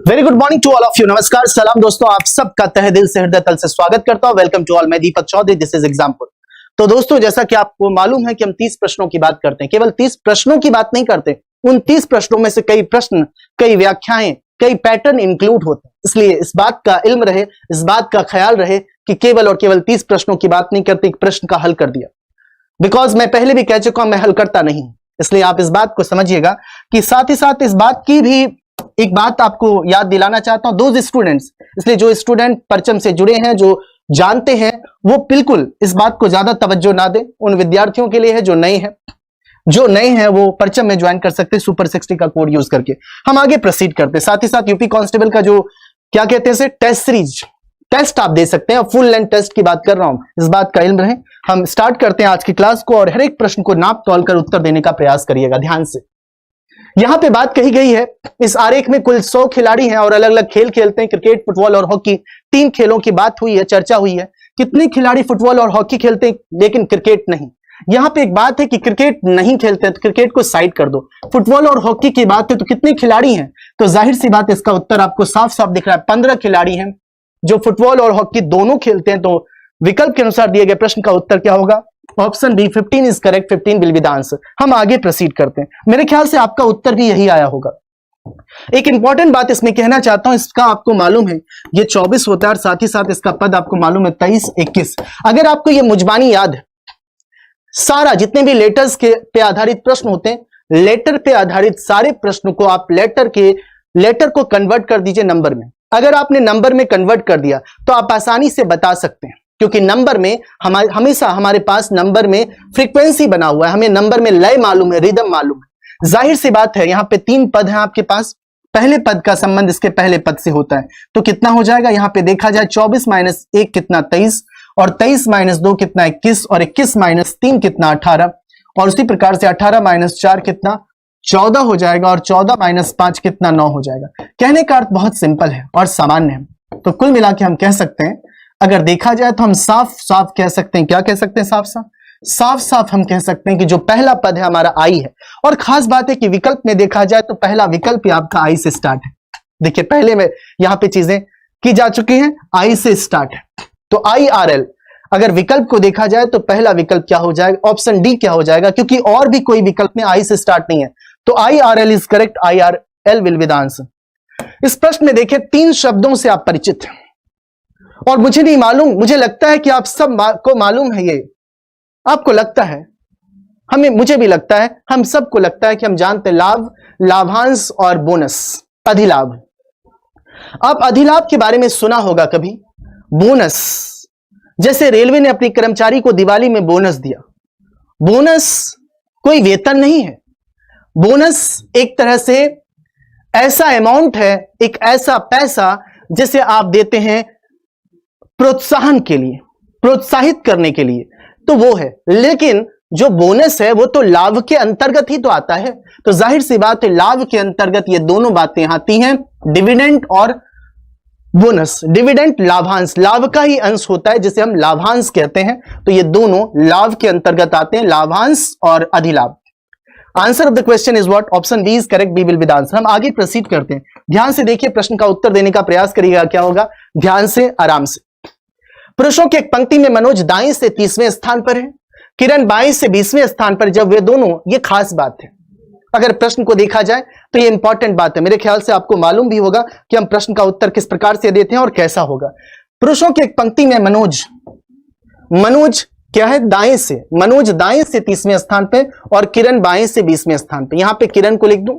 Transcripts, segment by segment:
Very good morning to all of you. नमस्कार, सलाम दोस्तों, आप सबका तहे दिल से हृदय तल से स्वागत करता हूं। वेलकम टू ऑल, मैं Deepak Chaudhary, this is example. तो दोस्तों, जैसा कि आपको मालूम है कि हम 30 प्रश्नों की बात करते हैं। केवल 30 प्रश्नों की बात नहीं करते, उन 30 प्रश्नों में से कई प्रश्न, कई व्याख्याएं, कई पैटर्न इंक्लूड होते हैं। इसलिए इस बात का इल्म रहे, इस बात का ख्याल रहे कि केवल और केवल 30 प्रश्नों की बात नहीं करते, एक प्रश्न का हल कर दिया। बिकॉज मैं पहले भी कह चुका हूं, मैं हल करता नहीं, इसलिए आप इस बात को समझिएगा कि साथ ही साथ इस बात की भी एक बात आपको याद दिलाना चाहता हूं, दोज स्टूडेंट्स, इसलिए जो स्टूडेंट परचम से जुड़े हैं, जो जानते हैं, वो बिल्कुल इस बात को ज्यादा तवज्जो ना दें। उन विद्यार्थियों के लिए है जो नए हैं, वो परचम में ज्वाइन कर सकते हैं सुपर 60 का कोड यूज करके। हम आगे प्रोसीड करते हैं। साथ ही साथ यूपी कांस्टेबल का जो क्या कहते हैं, टेस्ट सीरीज, टेस्ट आप दे सकते हैं, फुल लेंथ टेस्ट की बात कर रहा हूं, इस बात का इल्म रहे। हम स्टार्ट करते हैं आज की क्लास को, और हर एक प्रश्न को नाप तौल कर उत्तर देने का प्रयास करिएगा ध्यान से। यहां पे बात कही गई है, इस आरेख में कुल 100 खिलाड़ी हैं और अलग अलग खेल खेलते हैं, क्रिकेट, फुटबॉल और हॉकी। 3 खेलों की बात हुई है, चर्चा हुई है। कितने खिलाड़ी फुटबॉल और हॉकी खेलते हैं लेकिन क्रिकेट नहीं। यहां पे एक बात है कि क्रिकेट नहीं खेलते हैं, तो क्रिकेट को साइड कर दो। फुटबॉल और हॉकी की बात है तो कितने खिलाड़ी हैं, तो जाहिर सी बात, इसका उत्तर आपको साफ साफ दिख रहा है। 15 खिलाड़ी हैं जो फुटबॉल और हॉकी दोनों खेलते हैं। तो विकल्प के अनुसार दिए गए प्रश्न का उत्तर क्या होगा? Option B 15 is correct, 15 will be the answer. हम आगे प्रोसीड करते हैं। मेरे ख्याल से आपका उत्तर भी यही आया होगा। एक इंपॉर्टेंट बात इसमें कहना चाहता हूं, इसका आपको मालूम है ये 24 होता है, और साथ ही साथ इसका पद आपको मालूम है 23, 21। अगर आपको ये मुजबानी याद है, सारा जितने भी लेटर्स के पे आधारित प्रश्न होते हैं, लेटर पे आधारित सारे प्रश्नों को आप लेटर को कन्वर्ट कर दीजिए नंबर में। अगर आपने नंबर में कन्वर्ट कर दिया तो आप आसानी से बता सकते हैं, क्योंकि नंबर में हमेशा हमारे पास नंबर में फ्रीक्वेंसी बना हुआ है, हमें नंबर में लय मालूम है, रिदम मालूम है। जाहिर सी बात है, यहां पे 3 पद हैं आपके पास, पहले पद का संबंध इसके पहले पद से होता है, तो कितना हो जाएगा? यहां पे देखा जाए 24 माइनस 1 कितना 23, और 23 माइनस 2 कितना 21, और 21 माइनस 3 कितना 18, और उसी प्रकार से 18 माइनस 4 कितना 14 हो जाएगा, और 14 माइनस 5 कितना 9 हो जाएगा। कहने का अर्थ बहुत सिंपल है और सामान्य है। तो कुल मिला के हम कह सकते हैं, अगर देखा जाए तो हम साफ साफ कह सकते हैं, क्या कह सकते हैं? साफ साफ हम कह सकते हैं कि जो पहला पद है हमारा आई है। और खास बात है कि विकल्प में देखा जाए तो पहला विकल्प ही आपका आई से स्टार्ट है। देखिए, पहले में यहां पे चीजें की जा चुकी हैं, आई से स्टार्ट है, तो IRL। अगर विकल्प को देखा जाए तो पहला विकल्प क्या हो जाएगा? ऑप्शन डी क्या हो जाएगा, क्योंकि और भी कोई विकल्प में आई से स्टार्ट नहीं है। तो IRL is correct, IRL will be the answer. इस प्रश्न में देखिए 3 शब्दों से आप परिचित हैं, और मुझे नहीं मालूम, मुझे लगता है कि आप सब को मालूम है। ये आपको लगता है, मुझे भी लगता है, हम सबको लगता है कि हम जानते हैं लाभ, लाभांश और बोनस, अधिलाभ। आप अधिलाभ के बारे में सुना होगा कभी। बोनस, जैसे रेलवे ने अपने कर्मचारी को दिवाली में बोनस दिया। बोनस कोई वेतन नहीं है। बोनस एक तरह से ऐसा अमाउंट है, एक ऐसा पैसा जिसे आप देते हैं प्रोत्साहन के लिए, प्रोत्साहित करने के लिए, तो वो है। लेकिन जो बोनस है वो तो लाभ के अंतर्गत ही तो आता है। तो जाहिर सी बात है, लाभ के अंतर्गत ये दोनों बातें आती हैं, डिविडेंड और बोनस। डिविडेंड लाभांश, लाभ का ही अंश होता है जिसे हम लाभांश कहते हैं। तो ये दोनों लाभ के अंतर्गत आते हैं, लाभांश और अधिलाभ। Answer of the question is what? Option B is correct, B will be the answer. हम आगे प्रोसीड करते हैं। ध्यान से देखिए, प्रश्न का उत्तर देने का प्रयास करिएगा। क्या होगा? ध्यान से, आराम से। पुरुषों की एक पंक्ति में मनोज दाएं से 30वें स्थान पर है, किरण बाएं से 20वें स्थान पर। जब वे दोनों, ये खास बात है, अगर प्रश्न को देखा जाए तो ये इंपॉर्टेंट बात है। मेरे ख्याल से आपको मालूम भी होगा कि हम प्रश्न का उत्तर किस प्रकार से देते हैं और कैसा होगा। पुरुषों की एक पंक्ति में मनोज क्या है? दाएं से, मनोज दाएं से 30वें स्थान पे, और किरण बाएं से 20वें स्थान पे। यहां पे किरण को लिख दूं,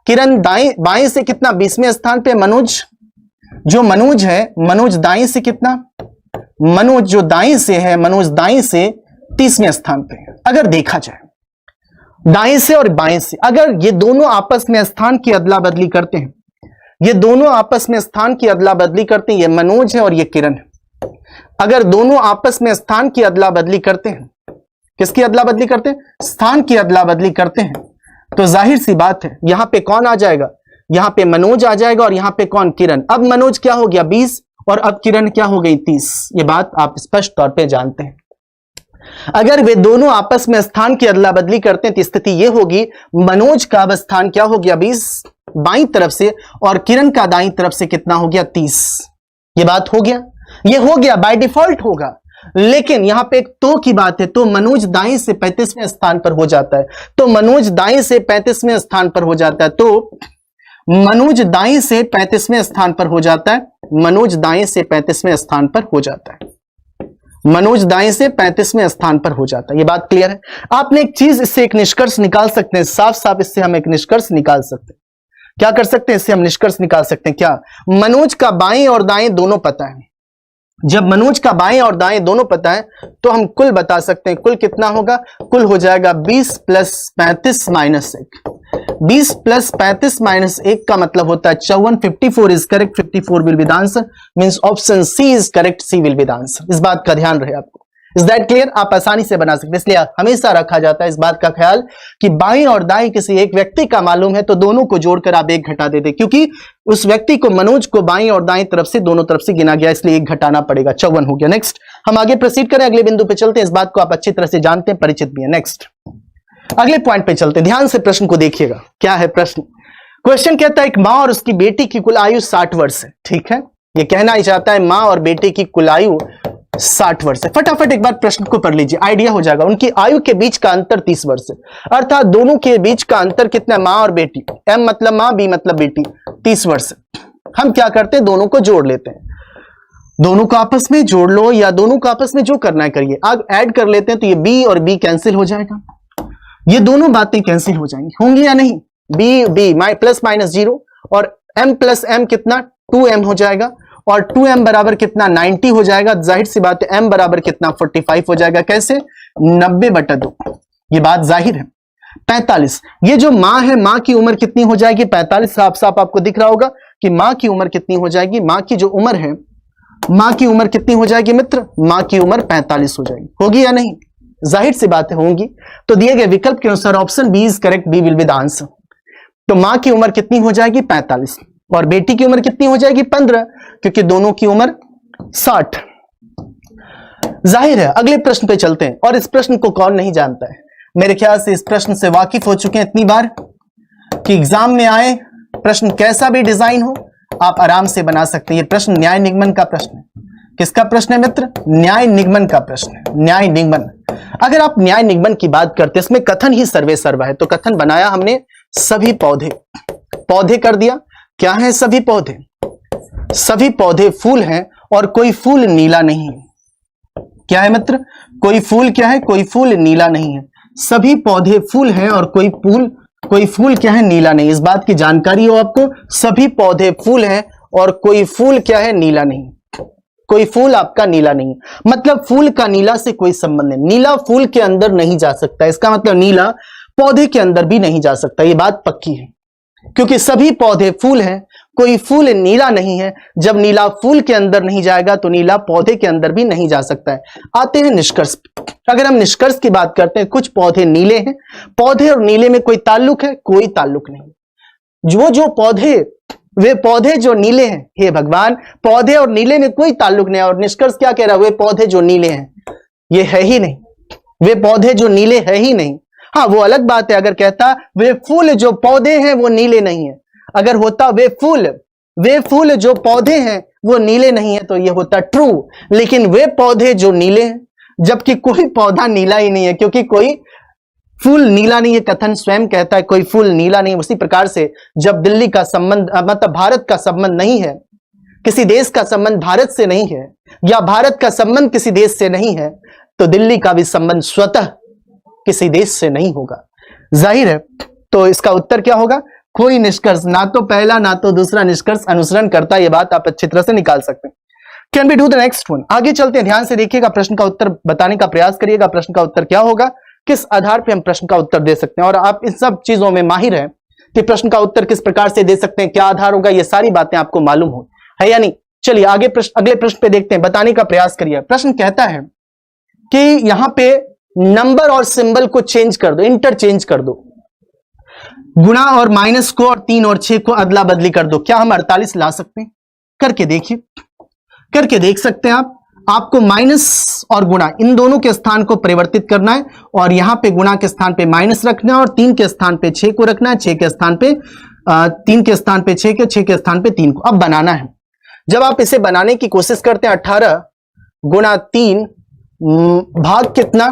किरण बाएं से कितना 20वें स्थान पे, मनोज जो मनोज है, मनोज दाएं से कितना, मनोज जो दाएं से है, मनोज दाएं से 30वें स्थान पे। अगर देखा जाए दाएं से और बाएं से, अगर ये दोनों आपस में स्थान की अदला बदली करते हैं, ये दोनों आपस में स्थान की अदला बदली करते हैं, ये मनोज है और ये किरण है। अगर दोनों आपस में स्थान की अदला बदली करते हैं, किसकी अदला बदली करते हैं? स्थान की अदला बदली करते हैं, तो जाहिर सी बात है यहां पे कौन आ जाएगा? यहां पे मनोज आ जाएगा, और यहां पे कौन? किरण। अब मनोज क्या हो गया? 20, और अब किरण क्या हो गई? 30। ये बात आप स्पष्ट तौर पे जानते हैं। अगर वे दोनों आपस में स्थान की अदला बदली करते हैं तो स्थिति यह होगी, मनोज का अब स्थान क्या हो गया? 20, बाईं तरफ से और किरण का दाईं तरफ से कितना हो गया 30। ये बात हो गया, ये हो गया, बाय डिफॉल्ट होगा। लेकिन यहां पे एक तो की बात है, तो मनोज दाईं से 35वें स्थान पर हो जाता है, तो मनोज दाईं से 35वें स्थान पर हो जाता है, तो मनोज दाईं से 35वें स्थान पर हो जाता है, मनोज दाईं से 35वें स्थान पर हो जाता है, मनोज दाईं से 35वें स्थान पर हो जाता है। ये बात क्लियर है। आपने एक चीज, इससे एक निष्कर्ष निकाल सकते हैं, साफ साफ इससे हम एक निष्कर्ष निकाल सकते हैं। क्या कर सकते हैं, इससे हम निष्कर्ष निकाल सकते हैं। क्या? मनोज का बाएं और दाएं दोनों पता है। जब मनोज का बाएं और दाएं दोनों पता है तो हम कुल बता सकते हैं। कुल कितना होगा? कुल हो जाएगा 20 प्लस 35 माइनस 1। 20 प्लस 35 माइनस 1 का मतलब होता है 54। 54 is correct, 54 will be the answer, means option C is correct, C will be the answer. इस बात का ध्यान रहे आपको। Is that clear? आप आसानी से बना सकते हैं, इसलिए हमेशा रखा जाता है इस बात का ख्याल कि बाएं और दाएं किसी एक व्यक्ति का मालूम है तो दोनों को जोड़कर आप एक घटा देते, क्योंकि उस व्यक्ति को, मनोज को बाईं और दाएं तरफ से, दोनों तरफ से गिना गया, इसलिए एक घटाना पड़ेगा। 54 हो गया। नेक्स्ट हम आगे प्रोसीड करें, अगले बिंदु पे चलते हैं। इस बात को आप अच्छी तरह से जानते हैं, परिचित भी है। नेक्स्ट अगले पॉइंट पे चलते हैं, ध्यान से प्रश्न को देखिएगा। क्या है प्रश्न? क्वेश्चन कहता है एक मां और उसकी बेटी की कुल आयु 60 वर्ष है। ठीक है, ये कहना ही चाहता है मां और बेटे की कुल आयु 60 वर्ष है। फटाफट एक बार प्रश्न को पढ़ लीजिए, आइडिया हो जाएगा। उनकी आयु के बीच का अंतर 30 वर्ष है, अर्थात दोनों के बीच का अंतर कितना है? मां और बेटी, एम मतलब मां, बी मतलब बेटी, 30 वर्ष है। हम क्या करते हैं, दोनों को जोड़ लेते हैं। दोनों को आपस में जोड़ लो या दोनों को आपस में जो करना है करिए। अब ऐड कर लेते हैं तो ये बी और बी कैंसिल हो जाएगा, ये दोनों बातें कैंसिल हो जाएंगी, होंगी या नहीं? बी बी प्लस माइनस 0 और m प्लस m कितना 2m हो जाएगा, और 2m बराबर कितना 90 हो जाएगा। जाहिर सी बात है m बराबर कितना 45 हो जाएगा। कैसे? 90/2। ये बात जाहिर है। 45, ये जो मां है, मां की उम्र कितनी हो जाएगी? 45। साफ साफ आपको दिख रहा होगा कि मां की उम्र कितनी हो जाएगी। मां की जो उम्र है, मां की उम्र कितनी हो जाएगी मित्र? मां की उम्र 45 हो जाएगी। होगी या नहीं? जाहिर सी बात है, होंगी। तो दिए गए विकल्प के अनुसार option B is correct, B will be the answer. तो मां की उम्र कितनी हो जाएगी? 45, और बेटी की उम्र कितनी हो जाएगी? 15, क्योंकि दोनों की उम्र 60। जाहिर है। अगले प्रश्न पे चलते हैं, और इस प्रश्न को कौन नहीं जानता है? मेरे ख्याल से इस प्रश्न से वाकिफ हो चुके हैं इतनी बार कि एग्जाम में आए प्रश्न कैसा भी डिजाइन हो आप आराम से बना सकते हैं। ये प्रश्न न्याय निगमन का प्रश्न है। किसका प्रश्न है मित्र? न्याय निगमन का प्रश्न है, न्याय निगमन। अगर आप न्याय निगमन की बात करते हैं, इसमें कथन ही सर्वे सर्वा है। तो कथन बनाया हमने सभी पौधे, पौधे कर दिया। क्या है सभी पौधे? सभी पौधे फूल हैं और कोई फूल नीला नहीं है। क्या है मित्र? कोई फूल क्या है? कोई फूल नीला नहीं है। सभी पौधे फूल हैं और कोई फूल क्या है? नीला नहीं। इस बात की जानकारी हो आपको। सभी पौधे फूल हैं और कोई फूल क्या है? नीला नहीं। कोई फूल आपका नीला नहीं, मतलब फूल का नीला से कोई संबंध नहीं। नीला फूल के अंदर नहीं जा सकता, इसका मतलब नीला पौधे के अंदर भी नहीं जा सकता। ये बात पक्की है, क्योंकि सभी पौधे फूल हैं, कोई फूल नीला नहीं है। जब नीला फूल के अंदर नहीं जाएगा तो नीला पौधे के अंदर भी नहीं जा सकता है। आते हैं निष्कर्ष। अगर हम निष्कर्ष की बात करते हैं, कुछ पौधे नीले हैं। पौधे और नीले में कोई ताल्लुक है? कोई ताल्लुक नहीं। जो पौधे, वे पौधे जो नीले हैं, हे भगवान, पौधे और नीले में कोई ताल्लुक नहीं। और निष्कर्ष क्या कह रहा है? वे पौधे जो नीले हैं, ये है ही नहीं। वे पौधे जो नीले है ही नहीं। हाँ, वो अलग बात है अगर कहता वे फूल जो पौधे हैं वो नीले नहीं है। अगर होता वे फूल जो पौधे हैं वो नीले नहीं है तो ये होता ट्रू। लेकिन वे पौधे जो नीले हैं, जबकि कोई पौधा नीला ही नहीं है, क्योंकि कोई फूल नीला नहीं है। कथन स्वयं कहता है कोई फूल नीला नहीं। उसी प्रकार से जब दिल्ली का संबंध, मतलब भारत का संबंध नहीं है, किसी देश का संबंध भारत से नहीं है, या भारत का संबंध किसी देश से नहीं है, तो दिल्ली का भी संबंध स्वतः किसी देश से नहीं होगा। जाहिर है। तो इसका उत्तर क्या होगा? कोई निष्कर्ष, ना तो पहला ना तो दूसरा निष्कर्ष अनुसरण करता। यह बात आप अच्छी तरह से निकाल सकते हैं। Can be do the next one. आगे चलते हैं, ध्यान से देखिएगा, प्रश्न का उत्तर बताने का प्रयास करिएगा। प्रश्न का उत्तर क्या होगा, किस आधार पर हम प्रश्न का उत्तर दे सकते हैं, और आप इन सब चीजों में माहिर हैं कि प्रश्न का उत्तर किस प्रकार से दे सकते हैं, क्या आधार होगा, ये सारी बातें आपको मालूम हो है या नहीं। चलिए आगे अगले प्रश्न पे देखते हैं, बताने का प्रयास करिए। प्रश्न कहता है कि यहां पे नंबर और सिंबल को चेंज कर दो, इंटरचेंज कर दो। गुणा और माइनस को और 3 और 6 को अदला बदली कर दो। क्या हम 48 ला सकते हैं? करके देखिए, करके देख सकते हैं आप। आपको माइनस और गुणा इन दोनों के स्थान को परिवर्तित करना है, और यहां पे गुणा के स्थान पे माइनस रखना है, और 3 के स्थान पे 6 को रखना है, 6 के स्थान पे 3 के स्थान पे 6 के, 6 के स्थान पे 3 को अब बनाना है। जब आप इसे बनाने की कोशिश करते हैं 18 गुणा 3 भाग कितना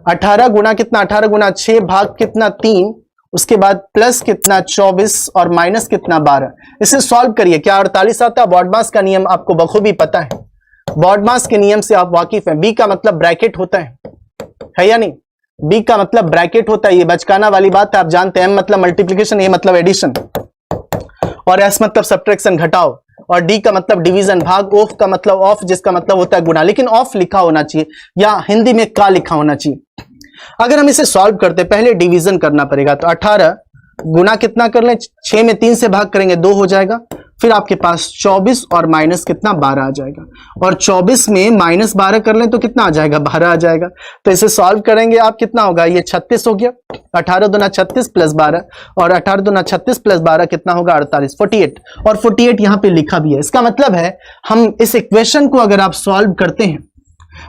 18 गुणा कितना 18 गुणा 6 भाग कितना 3, उसके बाद प्लस कितना 24 और माइनस कितना 12। इसे सॉल्व करिए, क्या 48 आता है? बॉडमास का नियम आपको बखूबी पता है, बॉडमास के नियम से आप वाकिफ हैं। बी का मतलब ब्रैकेट होता है या नहीं? बी का मतलब ब्रैकेट होता है, ये बचकाना वाली बात है, आप जानते हैं। एम मतलब मल्टीप्लिकेशन, ए मतलब एडिशन, और एस मतलब सब्ट्रैक्शन घटाओ, और डी का मतलब डिवीजन भाग, ऑफ का मतलब ऑफ जिसका मतलब होता है गुना, लेकिन ऑफ लिखा होना चाहिए या हिंदी में का लिखा होना चाहिए। अगर हम इसे सॉल्व करते पहले डिवीजन करना पड़ेगा, तो 18 गुना कितना कर लें 6 में 3 से भाग करेंगे 2 हो जाएगा, फिर आपके पास 24 और माइनस कितना 12 आ जाएगा, और 24 में माइनस 12 कर लें तो कितना आ जाएगा 12 आ जाएगा। तो इसे सॉल्व करेंगे आप, कितना होगा ये 36 हो गया, 18 दूना 36 प्लस 12, और 18 दूना 36 प्लस 12 कितना होगा 48, 48, और 48 यहां पे लिखा भी है। इसका मतलब है हम इस इक्वेशन को अगर आप सॉल्व करते हैं,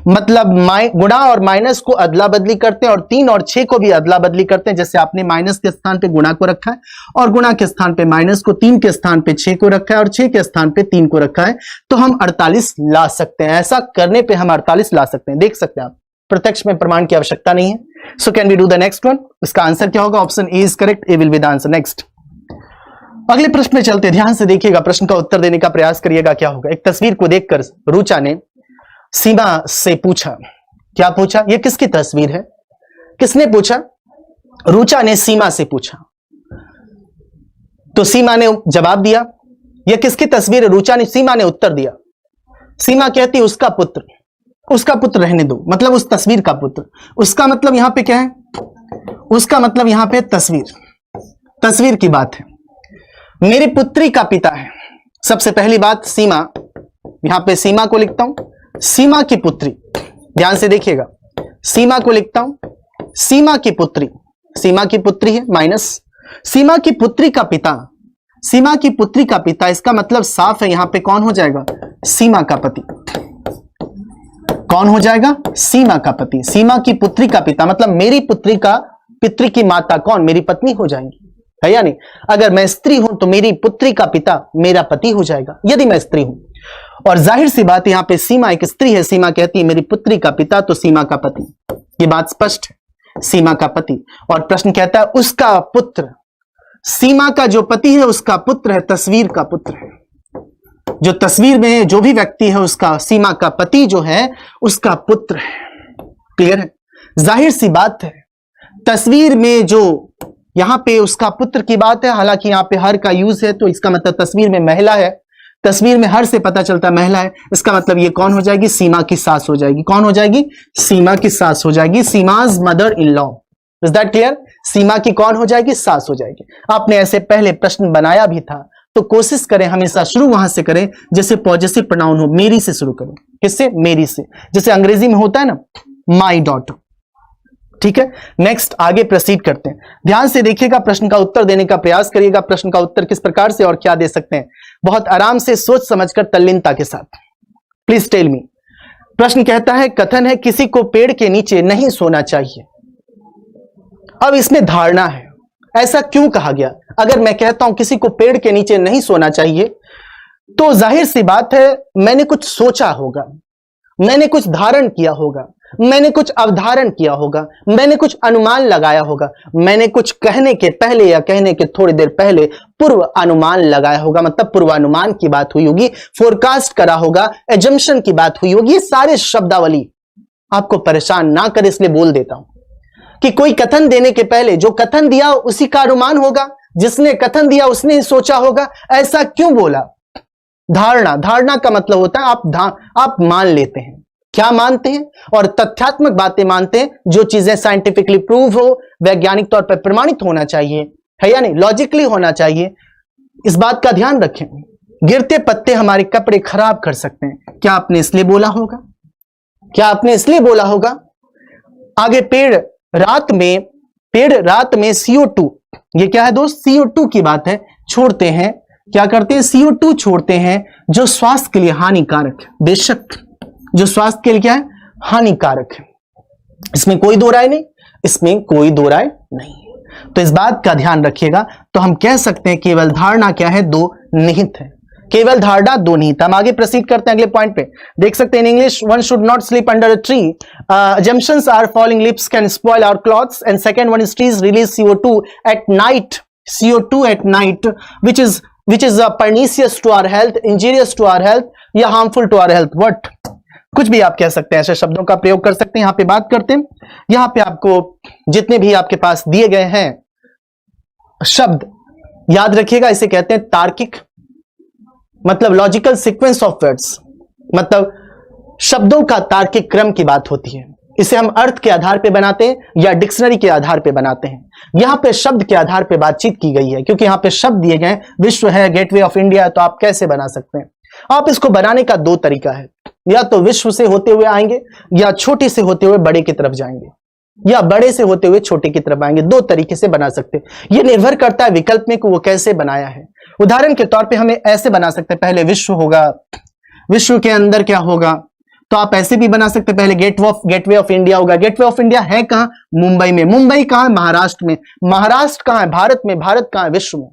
मतलब गुणा और माइनस को अदला बदली करते हैं, और 3 और 6 को भी अदला बदली करते हैं। जैसे आपने माइनस के स्थान पे गुणा को रखा है, और गुणा के स्थान पे माइनस को, 3 के स्थान पे 6 को रखा है, और 6 के स्थान पे 3 को रखा है, तो हम 48 ला सकते हैं। ऐसा करने पे हम 48 ला सकते हैं, देख सकते हैं आप, प्रत्यक्ष में प्रमाण की आवश्यकता नहीं है। So can we do the next one? इसका आंसर क्या होगा? Option A is correct, A will be the answer. Next अगले प्रश्न में चलते, ध्यान से देखिएगा, प्रश्न का उत्तर देने का प्रयास करिएगा। क्या होगा? एक तस्वीर को देखकर रुचा ने सीमा से पूछा, क्या पूछा? ये किसकी तस्वीर है? किसने पूछा? रुचा ने सीमा से पूछा, तो सीमा ने जवाब दिया ये किसकी तस्वीर है? रुचा ने, सीमा ने उत्तर दिया। सीमा कहती उसका पुत्र, उसका पुत्र रहने दो, मतलब उस तस्वीर का पुत्र। उसका मतलब यहां पे क्या है? उसका मतलब यहां पे तस्वीर, तस्वीर की बात है। मेरी पुत्री का पिता है। सबसे पहली बात सीमा, यहां पे सीमा को लिखता हूं, सीमा की पुत्री, ध्यान से देखिएगा, सीमा को लिखता हूं, सीमा की पुत्री, सीमा की पुत्री है, माइनस सीमा की पुत्री का पिता, सीमा की पुत्री का पिता, इसका मतलब साफ है यहां पे कौन हो जाएगा? सीमा का पति। कौन हो जाएगा? सीमा का पति। सीमा की पुत्री का पिता मतलब मेरी पुत्री का, पितृ की माता कौन? मेरी पत्नी हो जाएंगी, है या नहीं? अगर मैं स्त्री हूं तो मेरी पुत्री का पिता मेरा पति हो जाएगा, यदि मैं स्त्री हूं। और जाहिर सी बात यहां पे सीमा एक स्त्री है, सीमा कहती है मेरी पुत्री का पिता, तो सीमा का पति, ये बात स्पष्ट है, सीमा का पति। और प्रश्न कहता है उसका पुत्र, सीमा का जो पति है उसका पुत्र है, तस्वीर का पुत्र है। जो तस्वीर में जो भी व्यक्ति है उसका, सीमा का पति जो है उसका पुत्र है। क्लियर है? जाहिर सी बात है, तस्वीर में जो यहां पे उसका पुत्र की बात है, हालांकि यहां पे हर का यूज है, तो इसका मतलब तस्वीर में महिला है, तस्वीर में हर से पता चलता है महिला है, इसका मतलब ये कौन हो जाएगी? सीमा की सास हो जाएगी। कौन हो जाएगी? सीमा की सास हो जाएगी, Seema's mother in law. Is that clear? Seema की कौन हो जाएगी? सास हो जाएगी। आपने ऐसे पहले प्रश्न बनाया भी था, तो कोशिश करें हमेशा शुरू वहां से करें जैसे पॉजिटिव प्रोनाउन हो, मेरी से शुरू करें। किससे? मेरी से, जैसे अंग्रेजी में होता है ना, माई डॉटर। ठीक है, नेक्स्ट आगे प्रोसीड करते हैं। ध्यान से देखिएगा, प्रश्न का उत्तर देने का प्रयास करिएगा। प्रश्न का उत्तर किस प्रकार से और क्या दे सकते हैं, बहुत आराम से सोच समझकर तल्लीनता के साथ। Please tell me. प्रश्न कहता है, कथन है किसी को पेड़ के नीचे नहीं सोना चाहिए। अब इसमें धारणा है, ऐसा क्यों कहा गया? अगर मैं कहता हूं किसी को पेड़ के नीचे नहीं सोना चाहिए, तो जाहिर सी बात है मैंने कुछ सोचा होगा, मैंने कुछ धारण किया होगा, मैंने कुछ अवधारण किया होगा, मैंने कुछ अनुमान लगाया होगा, मैंने कुछ कहने के पहले या कहने के थोड़ी देर पहले पूर्व अनुमान लगाया होगा, मतलब पूर्वानुमान की बात हुई होगी, फोरकास्ट करा होगा, एजम्पशन की बात हुई होगी। ये सारे शब्दावली आपको परेशान ना करे इसलिए बोल देता हूं कि कोई कथन देने के पहले जो कथन दिया उसी का अनुमान होगा, जिसने कथन दिया उसने ही सोचा होगा। ऐसा क्यों बोला? धारणा, धारणा का मतलब होता है आप मान लेते हैं। क्या मानते हैं? और तथ्यात्मक बातें मानते हैं, जो चीजें साइंटिफिकली प्रूव हो, वैज्ञानिक तौर पर प्रमाणित होना चाहिए, है या नहीं, लॉजिकली होना चाहिए। इस बात का ध्यान रखें। गिरते पत्ते हमारे कपड़े खराब कर सकते हैं, क्या आपने इसलिए बोला होगा? क्या आपने इसलिए बोला होगा? आगे पेड़ रात में CO2, ये क्या है दोस्त? CO2 की बात है, छोड़ते हैं। क्या करते हैं? CO2 छोड़ते हैं, जो स्वास्थ्य के लिए हानिकारक है। बेशक जो स्वास्थ्य के लिए क्या है? हानिकारक है। इसमें कोई दो राय नहीं, इसमें कोई दो राय नहीं। तो इस बात का ध्यान रखिएगा। तो हम कह सकते हैं केवल धारणा क्या है, दो निहित है। केवल धारणा दो निहित। हम आगे प्रोसीड करते हैं अगले पॉइंट पे। देख सकते हैं in English, one should not sleep under a tree, assumptions are falling leaves can spoil our clothes, and second one is trees release CO2 at night, CO2 at night, which is pernicious to our health, injurious to our health या harmful to our health. What? कुछ भी आप कह सकते हैं, ऐसे शब्दों का प्रयोग कर सकते हैं। यहां पे बात करते हैं, यहां पे आपको जितने भी आपके पास दिए गए हैं शब्द याद रखिएगा, इसे कहते हैं तार्किक, मतलब लॉजिकल सीक्वेंस ऑफ वर्ड्स, मतलब शब्दों का तार्किक क्रम की बात होती है। इसे हम अर्थ के आधार पे बनाते हैं या डिक्शनरी के आधार पे बनाते हैं। यहां पे शब्द के आधार पे बातचीत की गई है, क्योंकि यहां पे शब्द दिए गए, विश्व है, गेटवे ऑफ इंडिया है, तो आप कैसे बना सकते हैं? आप इसको बनाने का दो तरीका है, या तो विश्व से होते हुए आएंगे, या छोटे से होते हुए बड़े की तरफ जाएंगे, या बड़े से होते हुए छोटे की तरफ आएंगे। दो तरीके से बना सकते हैं। यह निर्भर करता है विकल्प में कि वो कैसे बनाया है। उदाहरण के तौर पे हमें ऐसे बना सकते हैं, पहले विश्व होगा, विश्व के अंदर क्या होगा, तो आप ऐसे भी बना सकते हैं, पहले गेटवे ऑफ इंडिया होगा। गेटवे ऑफ इंडिया है कहां? मुंबई में। मुंबई कहां है? महाराष्ट्र में। महाराष्ट्र कहां है? भारत में। भारत कहां है? विश्व में।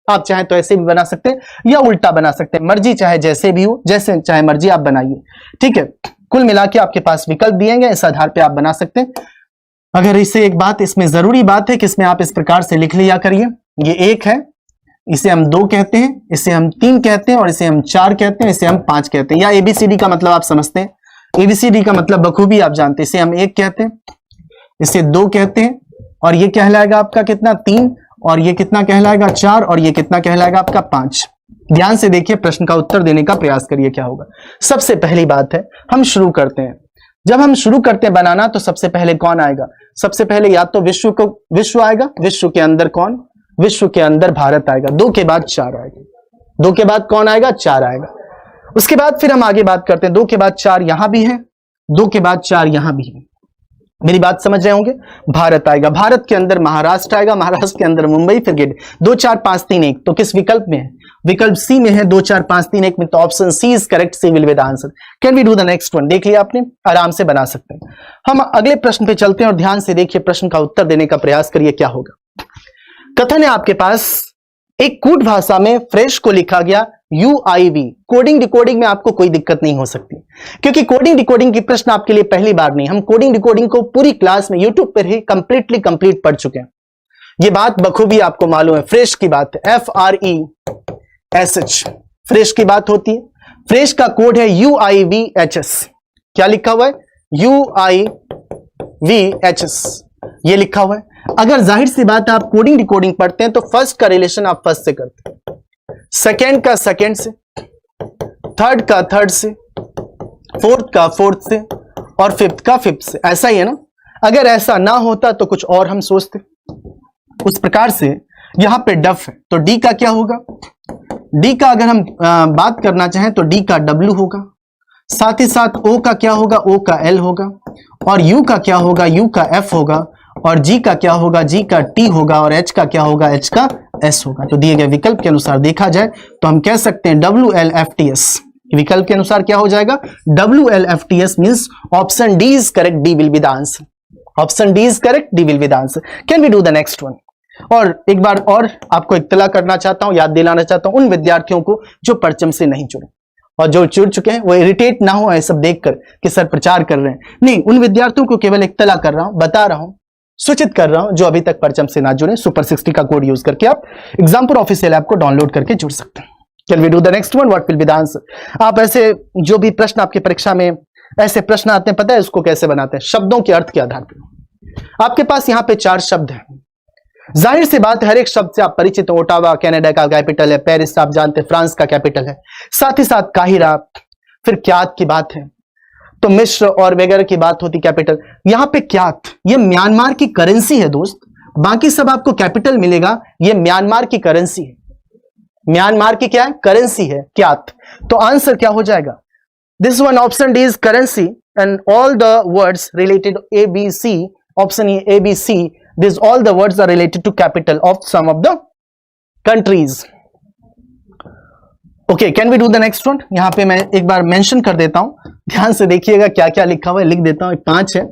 आप चाहे तो ऐसे भी बना सकते हैं या उल्टा बना सकते हैं, मर्जी चाहे जैसे भी हो, जैसे चाहे मर्जी आप बनाइए, ठीक है। कुल मिला के आपके पास विकल्प दिए गए, इस आधार पे आप बना सकते हैं। अगर इससे एक बात इसमें जरूरी बात है कि इसमें आप इस प्रकार से लिख लिया करिए, ये एक है, इसे हम दो कहते हैं, इसे हम तीन कहते हैं, और इसे हम चार कहते हैं, इसे हम पांच कहते हैं। या एबीसीडी का मतलब आप समझते हैं, एबीसीडी का मतलब बखूबी आप जानते हैं। इसे हम एक कहते हैं, इसे दो कहते हैं, और ये कहलाएगा आपका कितना? तीन, और ये कितना कहलाएगा? चार, और ये कितना कहलाएगा आपका? पांच। ध्यान से देखिए, प्रश्न का उत्तर देने का प्रयास करिए क्या होगा। सबसे पहली बात है, हम शुरू करते हैं। जब हम शुरू करते हैं बनाना, तो सबसे पहले कौन आएगा? सबसे पहले या तो विश्व आएगा, विश्व के अंदर कौन? विश्व के अंदर भारत आएगा। दो के बाद चार आएगा, दो के बाद कौन आएगा? चार आएगा। उसके बाद फिर हम आगे बात करते हैं, दो के बाद चार यहां भी है, दो के बाद चार यहां भी है। मेरी बात समझ रहे होंगे? भारत आएगा, भारत के अंदर महाराष्ट्र आएगा, महाराष्ट्र के अंदर मुंबई, फिर गेट। 2 4 5 3 1, तो किस विकल्प में है? विकल्प सी में है। 2 4 5 3 1 में, तो option C is correct, C will be the answer. Can we do the next one? देख लिया आपने, आराम से बना सकते हैं। हम अगले प्रश्न पे चलते हैं और ध्यान से देखिए, प्रश्न का उत्तर देने का प्रयास करिए क्या होगा। कथन है आपके पास, एक कूट भाषा में फ्रेश को लिखा गया UIV। कोडिंग डिकोडिंग में आपको कोई दिक्कत नहीं हो सकती, क्योंकि कोडिंग डिकोडिंग की प्रश्न आपके लिए पहली बार नहीं। हम कोडिंग डिकोडिंग को पूरी क्लास में यूट्यूब पर ही कंप्लीट पढ़ चुके हैं। ये बात बखूबी आपको मालूम है। फ्रेश की बात है, FRESH, फ्रेश की बात होती है। फ्रेश का कोड है UIVHS। क्या लिखा हुआ है? UIVHS, ये लिखा हुआ है। अगर जाहिर सी बात है, आप कोडिंग डिकोडिंग पढ़ते हैं तो फर्स्ट का रिलेशन आप फर्स्ट से करते हैं, सेकेंड का सेकेंड से, थर्ड का थर्ड से, फोर्थ का फोर्थ से, और फिफ्थ का फिफ्थ से। ऐसा ही है ना? अगर ऐसा ना होता तो कुछ और हम सोचते। उस प्रकार से यहां पे डफ है, तो डी का क्या होगा? डी का अगर हम बात करना चाहें तो डी का W होगा, साथ ही साथ O का क्या होगा? O का L होगा, और U का क्या होगा? U का F होगा, और G का क्या होगा? G का T होगा, और H का क्या होगा? H का S होगा। तो दिए गए विकल्प के अनुसार देखा जाए तो हम कह सकते हैं WLFTS। विकल्प के अनुसार क्या हो जाएगा? WLFTS means option D is correct, D will be the answer. Option D is correct, D will be the answer. Can we do the next one? और एक बार और आपको इत्तला करना चाहता हूं, याद दिलाना चाहता हूं उन विद्यार्थियों को जो परचम से नहीं जुड़े, और जो जुड़ चुके हैं वो इरिटेट ना हो सब देखकर कि सर प्रचार कर रहे हैं। नहीं, उन विद्यार्थियों को केवल इत्तला कर रहा हूं, बता रहा हूं, सूचित कर रहा हूं जो अभी तक परचम से ना जुड़े। सुपर 60 का कोड यूज करके आप एग्जामपुर ऑफिशियल ऐप को डाउनलोड करके जुड़ सकते हैं। Can we do the next one? What will be the answer? आप ऐसे जो भी प्रश्न आपके परीक्षा में ऐसे प्रश्न आते हैं, पता है इसको कैसे बनाते हैं? शब्दों के अर्थ के आधार पर। आपके पास यहाँ पे 4 शब्द हैं। जाहिर सी बात है, हर एक शब्द से आप परिचित हो। ओटावा कनाडा का कैपिटल है, पेरिस आप जानते हैं फ्रांस का कैपिटल है, साथ ही साथ काहिरा, फिर क्यात की बात है, तो मिस्र और वगैरह की बात होती कैपिटल। यहां पे क्यात, ये म्यांमार की करेंसी है दोस्त। बाकी सब आपको कैपिटल मिलेगा, ये म्यांमार की करेंसी है। म्यांमार की क्या है? करेंसी है क्यात। तो आंसर क्या हो जाएगा? This one, option D is currency, and all the words related ABC, option A ABC, this all the words are related to capital of some of the countries. Okay, can we do the next one? यहां पे मैं एक बार mention कर देता हूं, ध्यान से देखिएगा क्या क्या लिखा हुआ है। लिख देता हूं, 5 है,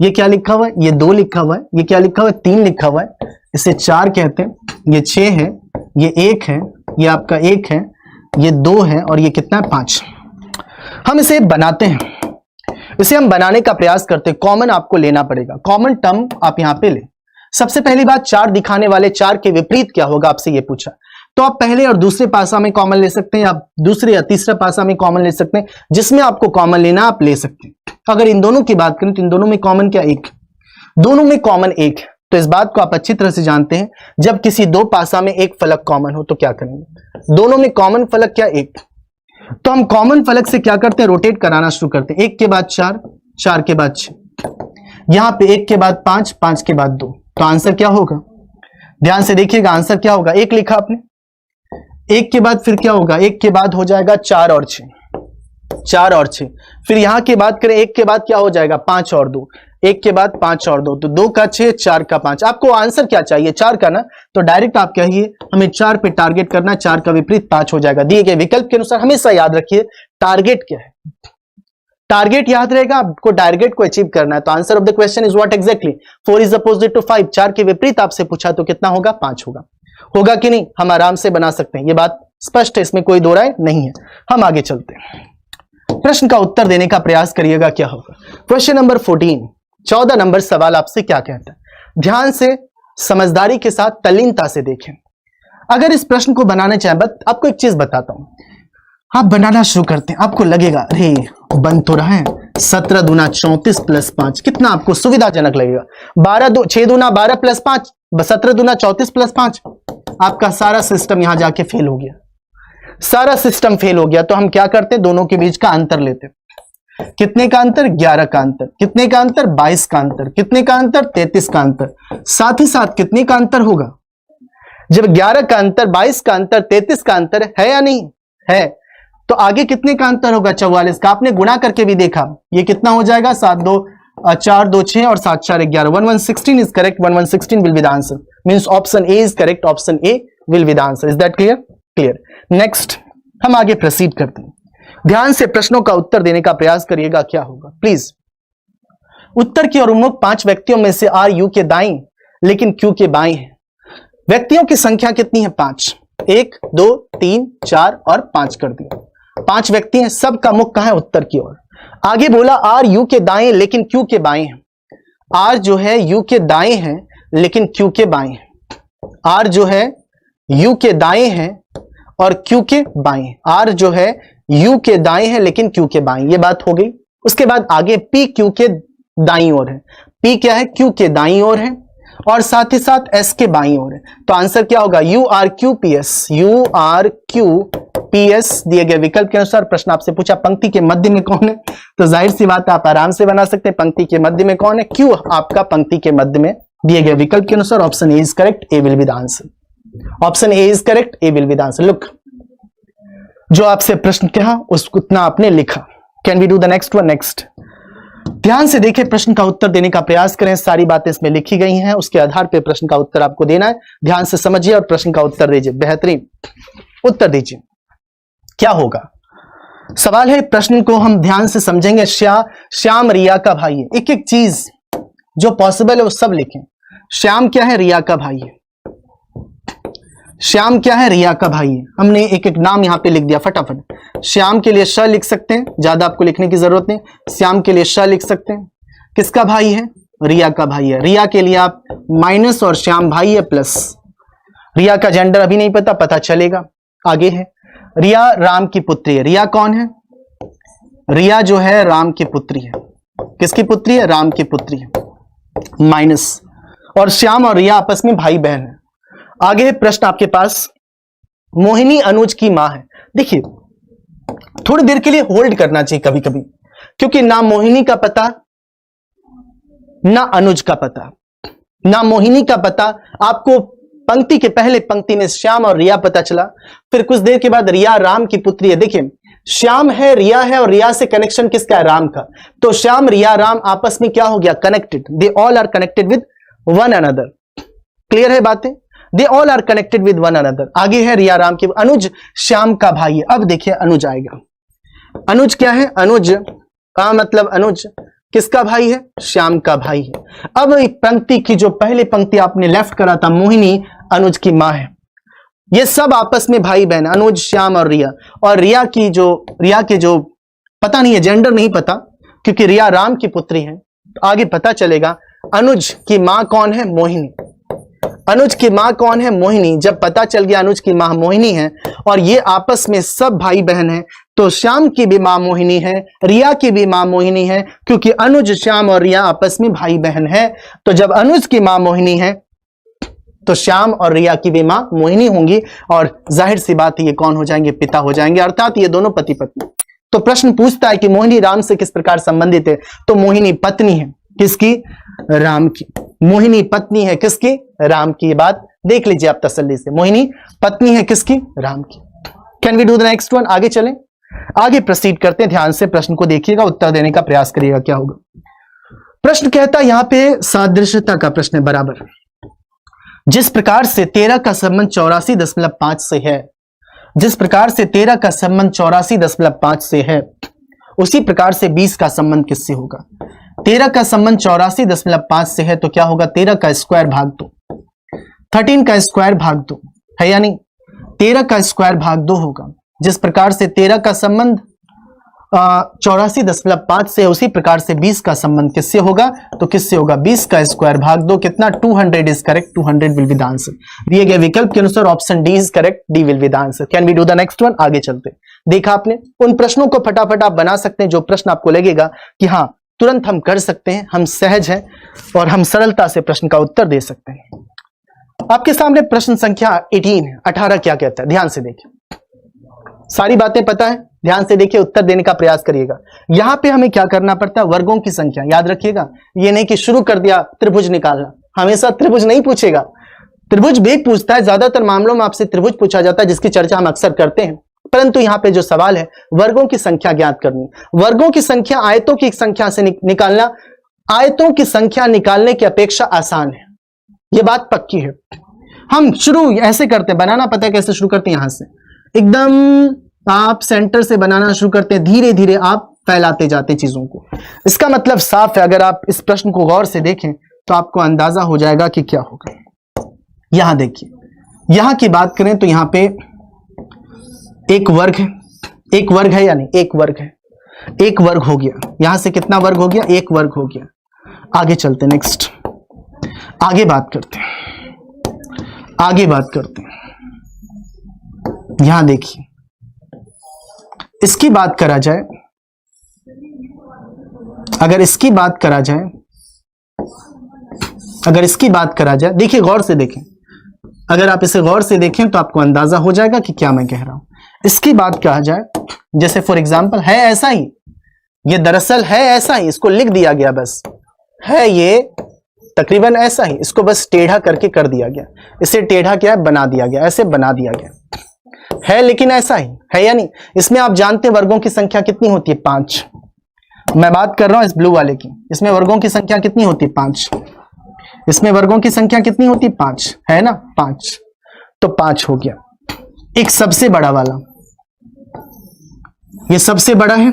ये क्या लिखा हुआ है? ये 2 लिखा हुआ है, ये क्या लिखा हुआ है? 3 लिखा हुआ है, इसे 4 कहते हैं, ये 6 है, ये 1 है, ये आपका 1 है, ये 2 है और ये कितना है 5। हम इसे बनाते हैं, इसे हम बनाने का प्रयास करते हैं। कॉमन आपको लेना पड़ेगा, कॉमन टर्म आप यहां पे ले। सबसे पहली बात 4 दिखाने वाले 4 के विपरीत क्या होगा, आपसे ये पूछा। तो आप पहले और दूसरे पासा में कॉमन ले सकते हैं, आप दूसरे या तीसरा पासा में कॉमन ले सकते हैं, जिसमें आपको कॉमन लेना आप ले सकते हैं। अगर इन दोनों की बात करें तो इन दोनों में कॉमन क्या, 1, दोनों में कॉमन 1 है। तो इस बात को आप अच्छी तरह से जानते हैं, जब किसी दो पासा में एक फलक कॉमन हो तो क्या करेंगे, दोनों में कॉमन फलक क्या, 1। तो हम कॉमन फलक से क्या करते हैं, रोटेट कराना शुरू करते हैं। 1 के बाद 4, 4 के बाद 6, यहां पे 1 के बाद 5, 5 के बाद 2। तो आंसर क्या होगा, ध्यान से देखिएगा, आंसर क्या होगा, 1 लिखा आपने, 1 के बाद फिर क्या होगा, 1 के बाद हो जाएगा 4 और 6, 4 और 6। फिर यहां की बात करें, 1 के बाद क्या हो जाएगा, 5 और 2, 1 के बाद 5 और 2, तो 2 का 6, 4 का 5। आपको आंसर क्या चाहिए, 4 का ना, तो डायरेक्ट आप कहिए हमें 4 पे टारगेट करना, 4 का विपरीत 5 हो जाएगा। दिए गए विकल्प के अनुसार हमेशा याद रखिए टारगेट क्या है, टारगेट याद रहेगा, आपको टारगेट को अचीव करना है। तो answer of the question is what exactly, 4 is opposite to 5, 4 के विपरीत आपसे पूछा तो कितना होगा, 5 होगा। होगा कि नहीं, हम आराम से बना सकते हैं, ये बात स्पष्ट है, इसमें कोई दो राय नहीं है। हम आगे चलते हैं, प्रश्न का उत्तर देने का प्रयास करिएगा क्या होगा। क्वेश्चन नंबर 14, 14 नंबर सवाल आपसे क्या कहता है, ध्यान से समझदारी के साथ तल्लीनता से देखें। अगर इस प्रश्न को बनाना चाहें, आपको एक चीज बताता हूं, आप बनाना शुरू करते हैं, आपको लगेगा अरे बन तो रहा है, 17 दूना 34 प्लस 5, कितना आपको सुविधाजनक लगेगा। 6 दूना 12 प्लस 5, 17 दूना 34 प्लस 5। आपका सारा सिस्टम यहां जाके फेल हो गया, सारा सिस्टम फेल हो गया। तो हम क्या करते हैं, दोनों के बीच का अंतर लेते हैं। कितने का अंतर, 11 का अंतर, कितने का अंतर, 22 का अंतर, कितने का अंतर, 33 का अंतर। साथ ही साथ कितने का अंतर होगा, जब 11 का अंतर, 22 का अंतर, 33 का अंतर है या नहीं है, तो आगे कितने का अंतर होगा, 44 का। आपने गुणा करके भी देखा, ये कितना हो जाएगा, 7 2 4 2 6 और 7 4 11, 1116 is correct, 1116 will be the answer, means option A is correct, option A will be the answer. Is that clear, clear. Next हम आगे प्रोसीड करते हैं, ध्यान से प्रश्नों का उत्तर देने का प्रयास करिएगा क्या होगा प्लीज। उत्तर की ओर उन्मुख 5 व्यक्तियों में से आर यू के दाईं लेकिन क्यू के बाईं है। व्यक्तियों की संख्या कितनी है, 5, 1 2 3 4 और 5 कर दिया। 5 व्यक्ति हैं, सबका मुख कहां है, उत्तर की ओर। आगे बोला आर यू के दाएं लेकिन क्यू के बाएं है। आर जो है यू के दाएं है लेकिन क्यू के बाएं है। आर जो है यू के दाएं है और क्यू के बाएं। आर जो है यू के दाएं है लेकिन क्यू के बाएं, ये बात हो गई। उसके बाद आगे पी क्यू के दाईं ओर है। पी क्या है, क्यू के दाईं ओर है और साथ ही साथ एस के बाईं ओर है। तो आंसर क्या होगा, U R Q P S, U R Q P S. दिए गए विकल्प के अनुसार प्रश्न आपसे पूछा पंक्ति के मध्य में कौन है, तो जाहिर सी बात है आप आराम से बना सकते हैं, पंक्ति के मध्य में कौन है, क्यू आपका पंक्ति के मध्य में। दिए गए विकल्प के अनुसार option A is correct, A will be the answer. Option A is correct, A will be the answer. Look, जो आपसे प्रश्न कहा उसको उतना आपने लिखा। Can we do the next one, next. ध्यान से देखिए, प्रश्न का उत्तर देने का प्रयास करें, सारी बातें इसमें लिखी गई हैं, उसके आधार पर प्रश्न का उत्तर आपको देना है। ध्यान से समझिए और प्रश्न का उत्तर दीजिए, बेहतरीन उत्तर दीजिए। क्या होगा सवाल है, प्रश्न को हम ध्यान से समझेंगे। श्याम रिया का भाई है, एक एक चीज जो पॉसिबल है वो सब लिखें। श्याम क्या है, रिया का भाई है। श्याम क्या है, रिया का भाई है। हमने एक एक नाम यहां पे लिख दिया फटाफट। श्याम के लिए श लिख सकते हैं, ज्यादा आपको लिखने की जरूरत नहीं। श्याम के लिए श लिख सकते हैं। किसका भाई है, रिया का भाई है। रिया के लिए आप माइनस और श्याम भाई है प्लस। रिया का जेंडर अभी नहीं पता, पता चलेगा आगे है। रिया राम की पुत्री है। रिया कौन है, रिया जो है राम की पुत्री है। किसकी पुत्री है, राम की पुत्री है, माइनस। और श्याम और रिया आपस में भाई बहन है। आगे प्रश्न आपके पास, मोहिनी अनुज की मां है। देखिए थोड़ी देर के लिए होल्ड करना चाहिए कभी कभी, क्योंकि ना मोहिनी का पता ना अनुज का पता, ना मोहिनी का पता। आपको पंक्ति के पहले पंक्ति में श्याम और रिया पता चला, फिर कुछ देर के बाद रिया राम की पुत्री है। देखिए श्याम है, रिया है और रिया से कनेक्शन किसका है, राम का। तो श्याम रिया राम आपस में क्या हो गया, connected. They all are connected with one another. Clear है बातें, they all are connected with one another. आगे है रिया राम की, अनुज श्याम का भाई है। अब देखिए अनुज आएगा। अनुज क्या है, अनुज का मतलब अनुज किसका भाई है? श्याम का भाई है। अब एक पंक्ति की जो पहले पंक्ति आपने लेफ्ट करा था, मोहिनी अनुज की मां है। ये सब आपस में भाई बहन, अनुज, श्याम और रिया। और रिया के जो पता नहीं है, जेंडर नहीं पता, क्योंकि रिया राम की पुत्री है। तो आगे पता चलेगा। अनुज की मां कौन है? मोहिनी। अनुज की मां कौन है? मोहिनी। जब पता चल गया अनुज की मां मोहिनी है और ये आपस में सब भाई बहन है, तो श्याम की भी मां मोहिनी है, रिया की भी मां मोहिनी है, क्योंकि अनुज, श्याम और रिया आपस में भाई बहन है। तो जब अनुज की मां मोहिनी है तो श्याम और रिया की भी मां मोहिनी होंगी, और जाहिर सी बात है ये कौन हो जाएंगे? पिता हो जाएंगे, अर्थात ये दोनों पति पत्नी। तो प्रश्न पूछता है कि मोहिनी राम से किस प्रकार संबंधित है? तो मोहिनी पत्नी है किसकी? राम की। मोहिनी पत्नी है किसकी? राम की। ये बात देख लीजिए आप तसल्ली से, मोहिनी पत्नी है किसकी? राम की। Can we do the next one? आगे चलें, आगे प्रोसीड करते हैं। ध्यान से प्रश्न को देखिएगा, उत्तर देने का प्रयास करिएगा क्या होगा। प्रश्न कहता है यहां पे सादृश्यता का प्रश्न है। बराबर जिस प्रकार से 13 का संबंध 84.5 से है, जिस प्रकार से 13 का संबंध 84.5 से है, उसी प्रकार से 20 का संबंध किससे होगा? 13 का संबंध 84.5 से है तो क्या होगा? 13 का स्क्वायर भाग 2, 13 का स्क्वायर भाग 2 है या नहीं? 13 का स्क्वायर भाग 2 होगा। जिस प्रकार से 13 का संबंध 84.5 से, उसी प्रकार से 20 का संबंध किससे होगा? तो किससे होगा? 20 का स्क्वायर भाग 2 कितना? 200 is correct. 200 will be the answer. दिए गए विकल्प के अनुसार option D is correct. D will be the answer. Can we do the next one? आगे चलते। देखा आपने, उन प्रश्नों को फटाफट आप बना सकते हैं जो प्रश्न आपको लगेगा कि हाँ तुरंत हम कर सकते हैं, हम सहज हैं और हम सरलता से प्रश्न का उत्तर दे सकते हैं। आपके सामने प्रश्न संख्या 18 है। 18 क्या कहता है? ध्यान से देखिए, सारी बातें पता है, ध्यान से देखिए, उत्तर देने का प्रयास करिएगा। यहां पे हमें क्या करना पड़ता है? वर्गों की संख्या याद रखिएगा। ये नहीं कि शुरू कर दिया त्रिभुज निकालना, हमेशा त्रिभुज नहीं पूछेगा, त्रिभुज भी पूछता है। ज्यादातर मामलों में आपसे त्रिभुज पूछा जाता है, जिसकी चर्चा हम अक्सर करते हैं, परंतु यहां पे जो सवाल है वर्गों की संख्या ज्ञात करनी। वर्गों की संख्या आयतों की संख्या से निकालना आयतों की संख्या निकालने की अपेक्षा आसान है, यह बात पक्की है। हम शुरू ऐसे करते हैं, बनाना पता है कैसे शुरू करते हैं? यहां से एकदम आप सेंटर से बनाना शुरू करते हैं, धीरे धीरे आप फैलाते जाते हैं चीजों को। इसका मतलब साफ है। अगर आप इस प्रश्न को गौर से देखें तो आपको अंदाजा हो जाएगा कि क्या होगा। यहां देखिए, यहां की बात करें तो यहां पे एक वर्ग है, एक वर्ग है या नहीं? एक वर्ग है, एक वर्ग हो गया। यहां से कितना वर्ग हो गया? एक वर्ग हो गया। आगे चलते, नेक्स्ट आगे बात करते हैं, आगे बात करते हैं। यहां देखिए, इसकी बात करा जाए, अगर इसकी बात करा जाए, अगर इसकी बात करा जाए, देखिए गौर से देखें, अगर आप इसे गौर से देखें तो आपको अंदाजा हो जाएगा कि क्या मैं कह रहा हूं। इसकी बात कहा जाए, जैसे फॉर एग्जांपल है ऐसा ही, ये दरअसल है ऐसा ही, इसको लिख दिया गया, बस है ये तकरीबन ऐसा ही, इसको बस टेढ़ा करके कर दिया गया, इसे टेढ़ा क्या है? बना दिया गया, ऐसे बना दिया गया है, लेकिन ऐसा ही है या नहीं? इसमें आप जानते हैं वर्गों की संख्या कितनी होती है? 5। मैं बात कर रहा हूं इस ब्लू वाले की, इसमें वर्गों की संख्या कितनी होती है? 5। इसमें वर्गों की संख्या कितनी होती है? 5 है ना? 5, तो 5 हो गया। एक सबसे बड़ा वाला, ये सबसे बड़ा है,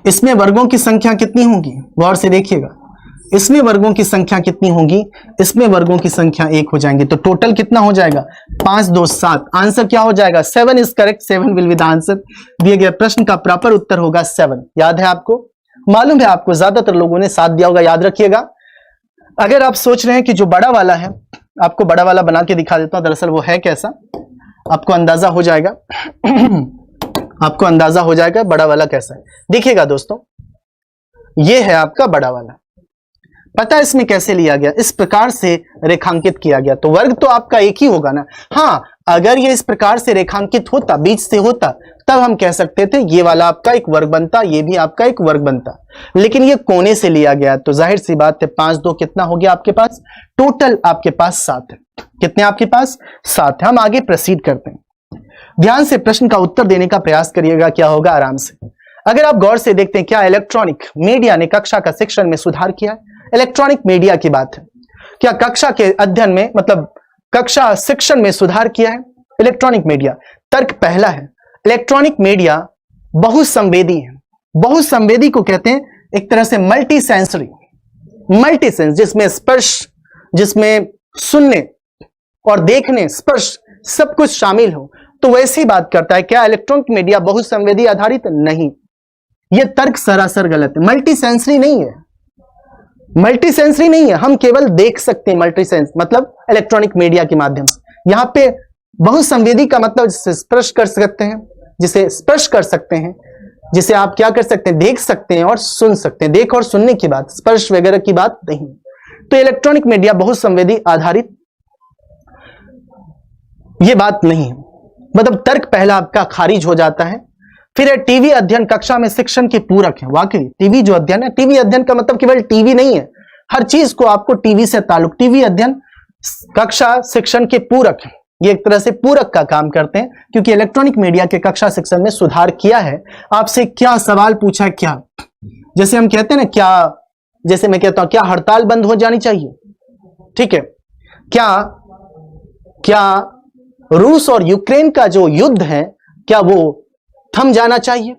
इसमें वर्गों की संख्या कितनी होगी? गौर से देखिएगा, इसमें वर्गों की संख्या कितनी होगी? इसमें वर्गों की संख्या 1 हो जाएंगे, तो टोटल कितना हो जाएगा? 5 2 7। आंसर क्या हो जाएगा? 7 is correct. 7 will be the answer. दिए गए प्रश्न का प्रॉपर उत्तर होगा 7। याद है आपको? मालूम है आपको, ज्यादातर लोगों ने 7 दिया होगा, याद रखिएगा। अगर आप सोच रहे हैं कि जो बड़ा वाला है, आपको बड़ा वाला बना के दिखा देता हूं, दरअसल वो है कैसा, आपको अंदाजा हो जाएगा। आपको अंदाजा हो जाएगा बड़ा वाला कैसा है। देखिएगा दोस्तों, ये है आपका बड़ा वाला। पता है इसमें कैसे लिया गया? इस प्रकार से रेखांकित किया गया, तो वर्ग तो आपका एक ही होगा ना। हाँ, अगर ये इस प्रकार से रेखांकित होता, बीच से होता, तब हम कह सकते थे ये वाला आपका एक वर्ग बनता, ये भी आपका एक वर्ग बनता, लेकिन ये कोने से लिया गया, तो जाहिर सी बात है 5 2 कितना हो गया आपके पास? टोटल आपके पास 7 है। कितने आपके पास? 7 है। हम आगे प्रोसीड करते हैं। ध्यान से प्रश्न का उत्तर देने का प्रयास करिएगा, क्या होगा आराम से। अगर आप गौर से देखते हैं, क्या इलेक्ट्रॉनिक मीडिया ने कक्षा का शिक्षण में सुधार किया है? इलेक्ट्रॉनिक मीडिया की बात है, क्या कक्षा के अध्ययन में, मतलब कक्षा शिक्षण में सुधार किया है इलेक्ट्रॉनिक मीडिया? तर्क पहला है, इलेक्ट्रॉनिक मीडिया बहुसंवेदी है। बहुसंवेदी को कहते हैं एक तरह से मल्टी सेंस, जिसमें स्पर्श, जिसमें सुनने और देखने, स्पर्श सब कुछ शामिल हो, तो वैसी बात करता है। क्या इलेक्ट्रॉनिक मीडिया बहुसंवेदी आधारित? नहीं, यह तर्क सरासर गलत है। मल्टी सेंसरी नहीं है, मल्टी सेंसरी नहीं है, हम केवल देख सकते हैं। मल्टी सेंस मतलब इलेक्ट्रॉनिक मीडिया के माध्यम से। यहां पे बहुसंवेदी का मतलब जिसे स्पर्श कर सकते हैं, जिसे स्पर्श कर सकते हैं, जिसे आप क्या कर सकते हैं, देख सकते हैं और सुन सकते हैं। देख और सुनने की बात, स्पर्श वगैरह की बात नहीं। तो इलेक्ट्रॉनिक मीडिया बहुसंवेदी आधारित यह बात नहीं है, मतलब तर्क पहला आपका खारिज हो जाता है। फिर है टीवी अध्ययन कक्षा में शिक्षण के पूरक है। वाकई टीवी जो अध्ययन है, टीवी अध्ययन का मतलब केवल टीवी नहीं है, हर चीज को आपको टीवी से ताल्लुक। टीवी अध्ययन कक्षा शिक्षण के पूरक है, ये एक तरह से पूरक का काम करते हैं, क्योंकि इलेक्ट्रॉनिक मीडिया के कक्षा शिक्षण में सुधार किया है। आपसे क्या सवाल पूछा, क्या जैसे हम कहते हैं ना, क्या जैसे मैं कहता हूं क्या हड़ताल बंद हो जानी चाहिए, ठीक है, क्या रूस और यूक्रेन का जो युद्ध है क्या वो थम जाना चाहिए?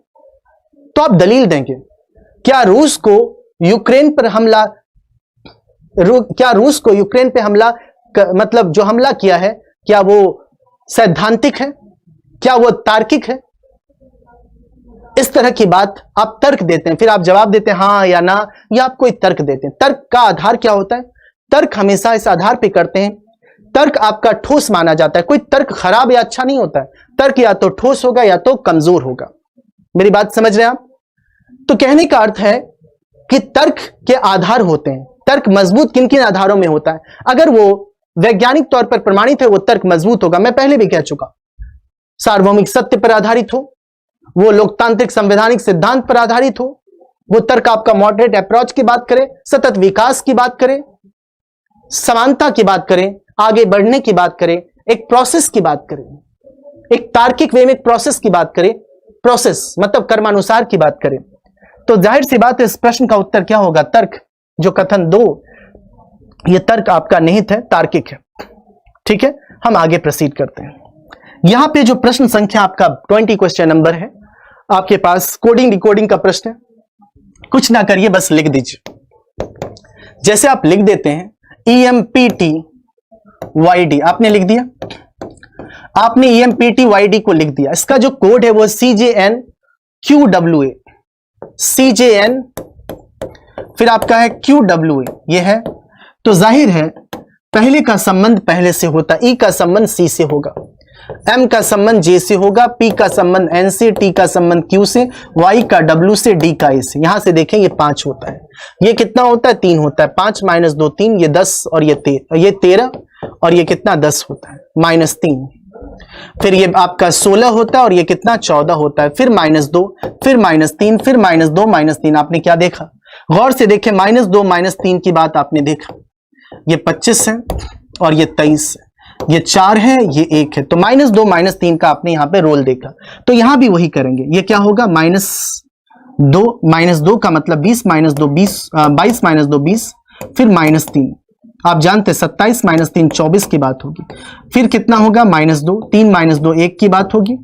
तो आप दलील देंगे। क्या रूस को यूक्रेन पर हमला, क्या रूस को यूक्रेन पे हमला मतलब जो हमला किया है, क्या वो सैद्धांतिक है, क्या वो तार्किक है? इस तरह की बात आप तर्क देते हैं, फिर आप जवाब देते हैं हां या ना, या आप कोई तर्क देते हैं। तर्क का आधार क्या होता है? तर्क हमेशा इस आधार पे करते हैं, तर्क आपका ठोस माना जाता है। कोई तर्क खराब या अच्छा नहीं होता है, तर्क या तो ठोस होगा या तो कमजोर होगा। मेरी बात समझ रहे हैं आप? तो कहने का अर्थ है कि तर्क के आधार होते हैं। तर्क मजबूत किन किन आधारों में होता है? अगर वो वैज्ञानिक तौर पर प्रमाणित है, वो तर्क मजबूत होगा। मैं पहले भी कह चुका, सार्वभौमिक सत्य पर आधारित हो, वो लोकतांत्रिक संवैधानिक सिद्धांत पर आधारित हो, वो तर्क आपका मॉडरेट अप्रोच की बात करे, सतत विकास की बात करे, समानता की बात करें, आगे बढ़ने की बात करें, एक प्रोसेस की बात करें, एक तार्किक वे में एक प्रोसेस की बात करें, प्रोसेस मतलब कर्मानुसार की बात करें, तो जाहिर सी बात है इस प्रश्न का उत्तर क्या होगा? तर्क। जो कथन दो, ये तर्क आपका निहित है, तार्किक है। ठीक है, हम आगे प्रोसीड करते हैं। यहां पे जो प्रश्न संख्या आपका 20 क्वेश्चन नंबर है, आपके पास कोडिंग डिकोडिंग का प्रश्न है। कुछ ना करिए, बस लिख दीजिए। जैसे आप लिख देते हैं EMPT YD, आपने लिख दिया, आपने EMPT YD को लिख दिया। इसका जो कोड है वो CJN QWA, CJN फिर आपका है QWA, ये है। तो जाहिर है पहले का संबंध पहले से होता, E का संबंध C से होगा, M का संबंध J से होगा, P का संबंध N से, T का संबंध Q से, Y का W से, D का A से। यहां से देखें ये 5 होता है, ये कितना होता है? 3 होता है। 5 - 2 3, ये 10 और ये 13 और ये कितना 10 होता है, -3। फिर ये आपका 16 होता है और ये कितना 14 होता है। फिर -2, फिर -3, फिर -2 -3। आपने क्या देखा? गौर से देखें, -2 -3 की बात आपने देखा। ये 25 है और ये 23 है, ये 4 है, ये 1 है। तो -2 -3 का आपने यहां पे रोल देखा। तो यहां भी वही करेंगे। ये क्या होगा? -2 का मतलब 20 - 2 20, 22 - 2 20, फिर -3। आप जानते हैं 27 - 3 24 की बात होगी। फिर कितना होगा? -2, 3 - 2 1 की बात होगी,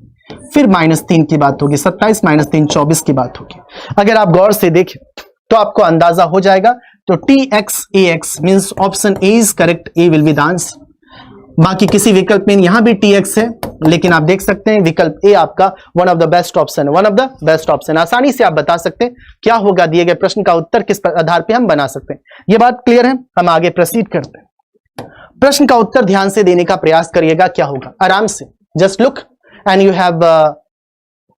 फिर -3 की बात होगी, 27 - 3 24 की बात होगी। अगर आप गौर से देखें तो आपको अंदाजा हो जाएगा। तो TXAX means option A is correct, A will be the answer. बाकी किसी विकल्प में यहां भी TX है, लेकिन आप देख सकते हैं विकल्प ए आपका one of the best option है, one of the best option. आसानी से आप बता सकते हैं क्या होगा, दिए गए प्रश्न का उत्तर किस आधार पे हम बना सकते हैं। ये बात क्लियर है? हम आगे प्रोसीड करते हैं। प्रश्न का उत्तर ध्यान से देने का प्रयास करिएगा। क्या होगा? आराम से, just look and you have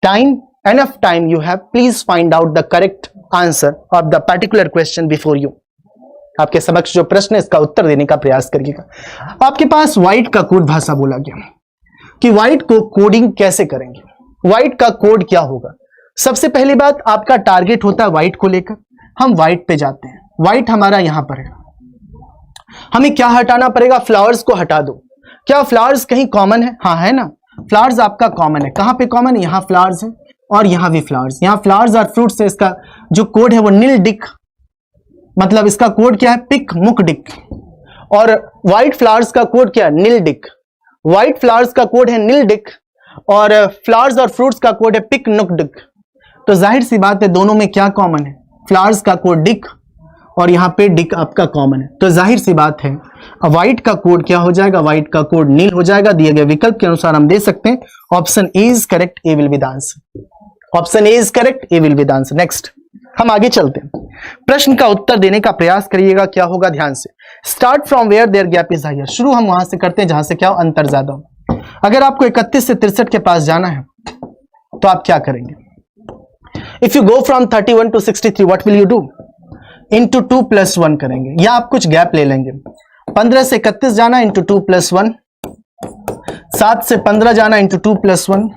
time, enough time you have, please find out the correct answer of the particular question before you। आपके समक्ष जो प्रश्न है इसका उत्तर देने का प्रयास करिएगा। आपके पास वाइट का कोड भाषा बोला गया कि वाइट को कोडिंग कैसे करेंगे, वाइट का कोड क्या होगा। सबसे पहली बात, आपका टारगेट होता है वाइट को लेकर, हम वाइट पे जाते हैं। वाइट हमारा यहां पर है, हमें क्या हटाना पड़ेगा? फ्लावर्स को हटा दो। क्या फ्लावर्स कहीं कॉमन है? हाँ है ना, फ्लावर्स आपका कॉमन है। कहां पे कॉमन है? यहां फ्लावर्स है और यहां भी फ्लावर्स। यहां फ्लावर्स और फ्रूट्स है। इसका जो कोड है वो नील डिक, मतलब इसका कोड क्या है? पिक मुक डिक। और व्हाइट फ्लावर्स का कोड क्या है? नील डिक। व्हाइट फ्लावर्स का कोड है नील डिक और फ्लावर्स और फ्रूट्स का कोड है पिक नुक डिक। तो जाहिर सी बात है दोनों में क्या कॉमन है? फ्लावर्स का कोड डिक और यहाँ पे डिक आपका कॉमन है, तो जाहिर सी बात है व्हाइट का कोड क्या हो जाएगा, व्हाइट का कोड नील हो जाएगा। दिए गए विकल्प के अनुसार हम दे सकते हैं option A is correct, A will be the answer. Option A is correct, A will be the answer. Next हम आगे चलते हैं, प्रश्न का उत्तर देने का प्रयास करिएगा। क्या होगा ध्यान से, start from where there gap is higher. शुरू हम वहां से करते हैं जहां से क्या हो, अंतर ज्यादा हो। अगर आपको 31 से 63 के पास जाना है तो आप क्या करेंगे, if you go from 31 to 63 what will you do, into 2 + 1 करेंगे, या आप कुछ गैप ले लेंगे। 15 से 31 जाना इंटू 2 + 1, 7 से 15 जाना इंटू 2 + 1,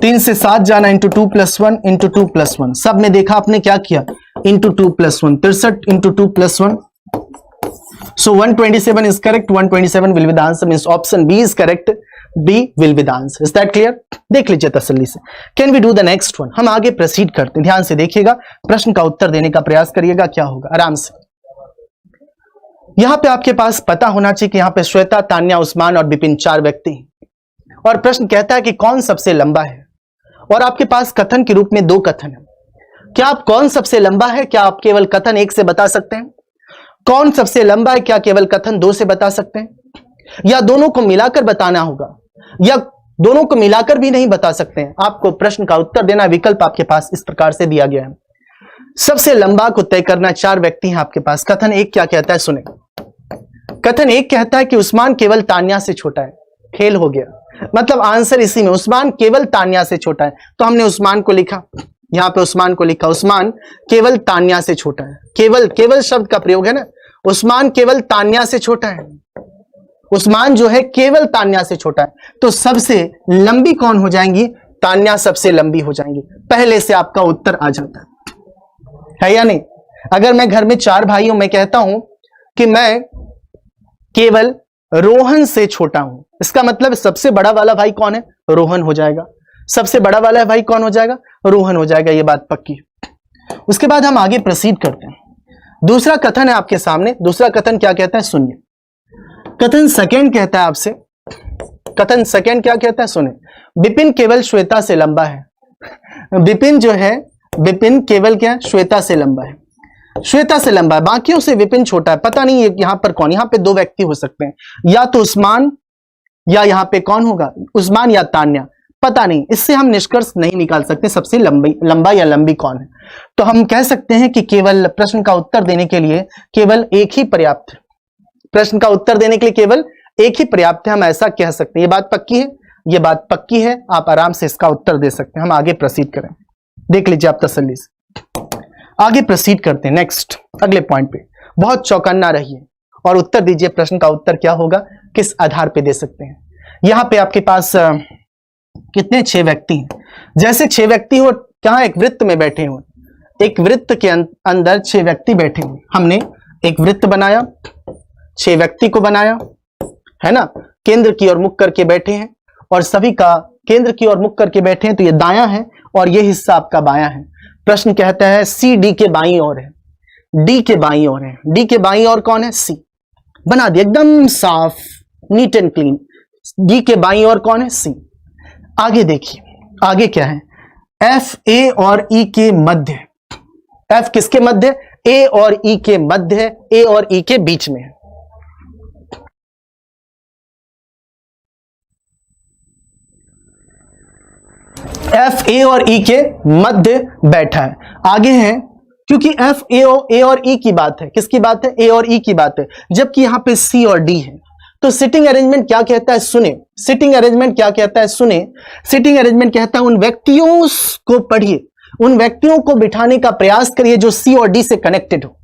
3 से 7 जाना इंटू 2 + 1 इंटू 2 + 1। सब में देखा आपने क्या किया, into 2 + 1, 63 into 2 + 1। So 127 is correct, 127 will be the answer, means option B is correct, B will be the answer. Is that clear? देख लीजिए तसल्ली से। Can we do the next one? हम आगे प्रोसीड करते हैं, ध्यान से देखिएगा, प्रश्न का उत्तर देने का प्रयास करिएगा। क्या होगा, आराम से। यहां पे आपके पास पता होना चाहिए कि यहां पे श्वेता, तान्या, उस्मान और विपिन 4 व्यक्ति हैं, और प्रश्न कहता है कि कौन सबसे लंबा है, और आपके पास कथन के रूप में 2 कथन है। क्या आप कौन सबसे लंबा है, क्या आप केवल कथन 1 से बता सकते हैं, कौन सबसे लंबा है क्या केवल कथन 2 से बता सकते हैं, या दोनों को मिलाकर बताना होगा, या दोनों को मिलाकर भी नहीं बता सकते हैं। आपको प्रश्न का उत्तर देना, विकल्प आपके पास इस प्रकार से दिया गया है। सबसे लंबा को तय करना, 4 व्यक्ति हैं आपके पास। कथन 1 क्या कहता है, सुने। कथन 1 कहता है कि उस्मान केवल तान्या से छोटा है। फेल हो गया, मतलब आंसर इसी में, उस्मान केवल तान्या से छोटा है, तो हमने उस्मान को लिखा, यहां पे उस्मान को लिखा, उस्मान केवल तान्या से छोटा है। केवल, केवल शब्द का प्रयोग है ना, उस्मान केवल तान्या से छोटा है, उस्मान जो है केवल तान्या से छोटा है, तो सबसे लंबी कौन हो जाएंगी, तान्या सबसे लंबी हो जाएंगी। पहले से आपका उत्तर आ जाता है या नहीं। अगर मैं घर में 4 भाई हूं, मैं कहता हूं कि मैं केवल रोहन से छोटा हूं, इसका मतलब सबसे बड़ा वाला भाई कौन है, रोहन हो जाएगा। सबसे बड़ा वाला भाई कौन हो जाएगा, रोहन हो जाएगा, ये बात पक्की है। उसके बाद हम आगे प्रोसीड करते हैं। दूसरा कथन है आपके सामने, दूसरा कथन क्या कहता है, सुनिए। कथन सेकंड कहता है आपसे, कथन सेकंड क्या कहता है, सुने। विपिन केवल श्वेता से लंबा है। विपिन जो है, विपिन केवल क्या, श्वेता से लंबा है, श्वेता से लंबा है, बाकियों से विपिन छोटा है। पता नहीं यहां पर कौन, यहां पे 2 व्यक्ति हो सकते हैं, या तो उस्मान, या यहां पे कौन होगा, उस्मान या तान्या, पता नहीं। इससे हम निष्कर्ष नहीं निकाल सकते सबसे लंबा या लंबी कौन है। तो हम कह सकते हैं कि केवल प्रश्न का उत्तर देने के लिए केवल एक ही पर्याप्त है, प्रश्न का उत्तर देने के लिए केवल एक ही पर्याप्त है, हम ऐसा कह सकते हैं। ये बात पक्की है, ये बात पक्की है, आप आराम से इसका उत्तर दे सकते हैं। हम आगे प्रोसीड करें, देख लीजिए आप तसल्ली से। आगे प्रोसीड करते हैं नेक्स्ट, अगले पॉइंट पे। बहुत चौकन्ना रहिए और उत्तर दीजिए, प्रश्न का उत्तर क्या होगा, किस आधार पे दे सकते हैं। यहां पे आपके पास कितने, 6 व्यक्ति हैं। जैसे 6 व्यक्ति हो, कहां, एक वृत्त में बैठे हो, एक वृत्त के अंदर 6 व्यक्ति बैठे हुए। हमने एक वृत्त बनाया, 6 व्यक्ति को बनाया, है ना, केंद्र की ओर मुख करके बैठे हैं, और सभी का केंद्र की ओर मुख करके बैठे हैं, तो ये दायां है और ये हिस्सा आपका बायां है। प्रश्न कहता है सी डी के बाईं ओर है, डी के बाईं ओर है, डी के बाईं ओर कौन है, सी। बना दिया एकदम साफ, नीट एंड क्लीन, डी के बाईं ओर कौन है, सी। आगे देखिए, आगे क्या है, एफ, ए और ई के मध्य। एफ किसके मध्य, ए और ई के मध्य है, ए और ई के बीच में है। एफ ए और ई के मध्य बैठा है। आगे है, क्योंकि एफ ए और ई की बात है, किसकी बात है, ए और ई की बात है, जबकि यहां पे सी और डी है। तो सिटिंग अरेंजमेंट क्या कहता है, सुने। सिटिंग अरेंजमेंट क्या कहता है, सुने। सिटिंग अरेंजमेंट कहता है उन व्यक्तियों को पढ़िए, उन व्यक्तियों को बिठाने का प्रयास करिए जो सी और डी से कनेक्टेड हो।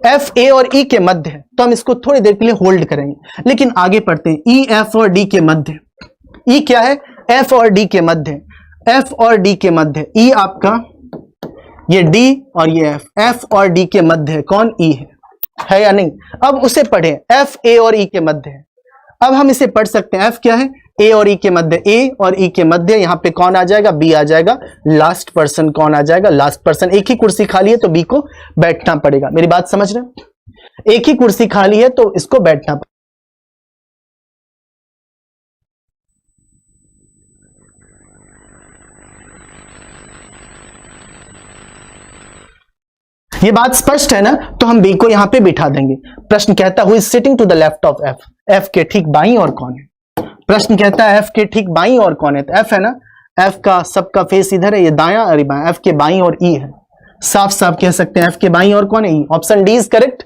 एफ ए और ई के मध्य है, तो हम इसको थोड़ी देर के लिए होल्ड करेंगे, लेकिन आगे पढ़ते हैं। ई एफ और डी के मध्य, ई क्या है, एफ और डी के मध्य, एफ और डी के मध्य, ई आपका, ये डी और ये एफ और डी के मध्य है, कौन, ई है या नहीं। अब उसे पढ़ें, एफ ए और ई के मध्य है। अब हम इसे पढ़ सकते हैं, एफ क्या है, ए और ई के मध्य, ए और ई के मध्य, यहां पे कौन आ जाएगा, बी आ जाएगा। लास्ट पर्सन कौन आ जाएगा, लास्ट पर्सन। एक ही कुर्सी खाली है तो बी को बैठना पड़ेगा, मेरी बात समझ रहे हैं, एक ही कुर्सी खाली है तो इसको बैठना पड़ेगा। ये बात स्पष्ट है ना, तो हम बी को यहां पे बिठा देंगे। प्रश्न कहता है who is sitting to the left of F, F के ठीक बाईं और कौन है। प्रश्न कहता है एफ के ठीक बाईं और कौन है, तो एफ है ना, एफ का सबका फेस इधर है, ये दायां और बायां, एफ के बाईं और ई है। साफ साफ कह सकते हैं एफ के बाईं और कौन है, E. Option D is correct,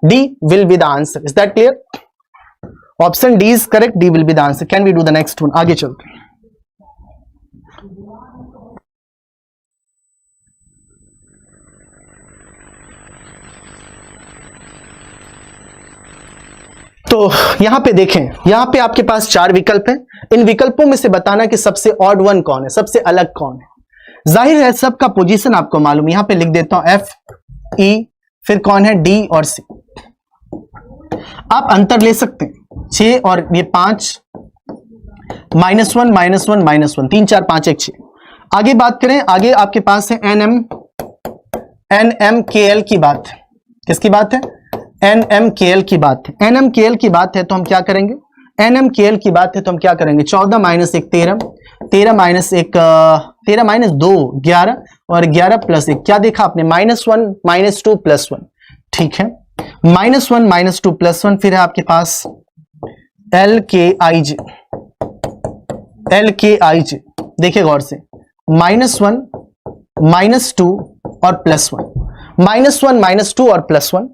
D will be the answer. Is that clear? Option D is correct, D will be the answer. Can we do the next one? आगे चलते हैं। तो यहां पे देखें, यहां पे आपके पास 4 विकल्प हैं। इन विकल्पों में से बताना कि सबसे ऑड वन कौन है, सबसे अलग कौन है। जाहिर है सबका पोजीशन आपको मालूम, यहां पे लिख देता हूं एफ ई, फिर कौन है डी और सी। आप अंतर ले सकते हैं, 6 और ये 5, -1 -1 -1, 3 4 5 1 6। आगे बात करें, आगे आपके पास है NMKL की बात है। किसकी बात है? NMKL की बात है। NMKL की बात है तो हम क्या करेंगे, NMKL की बात है तो हम क्या करेंगे, 14 - 1 13, 13 - 1 13 - 2 11 और 11 + 1 क्या देखा आपने, -1 -2 +1। ठीक है, -1 -2 +1, फिर है आपके पास LKIJ। LKIJ देखिए गौर से, -1 -2 और +1, -1 -2 और +1।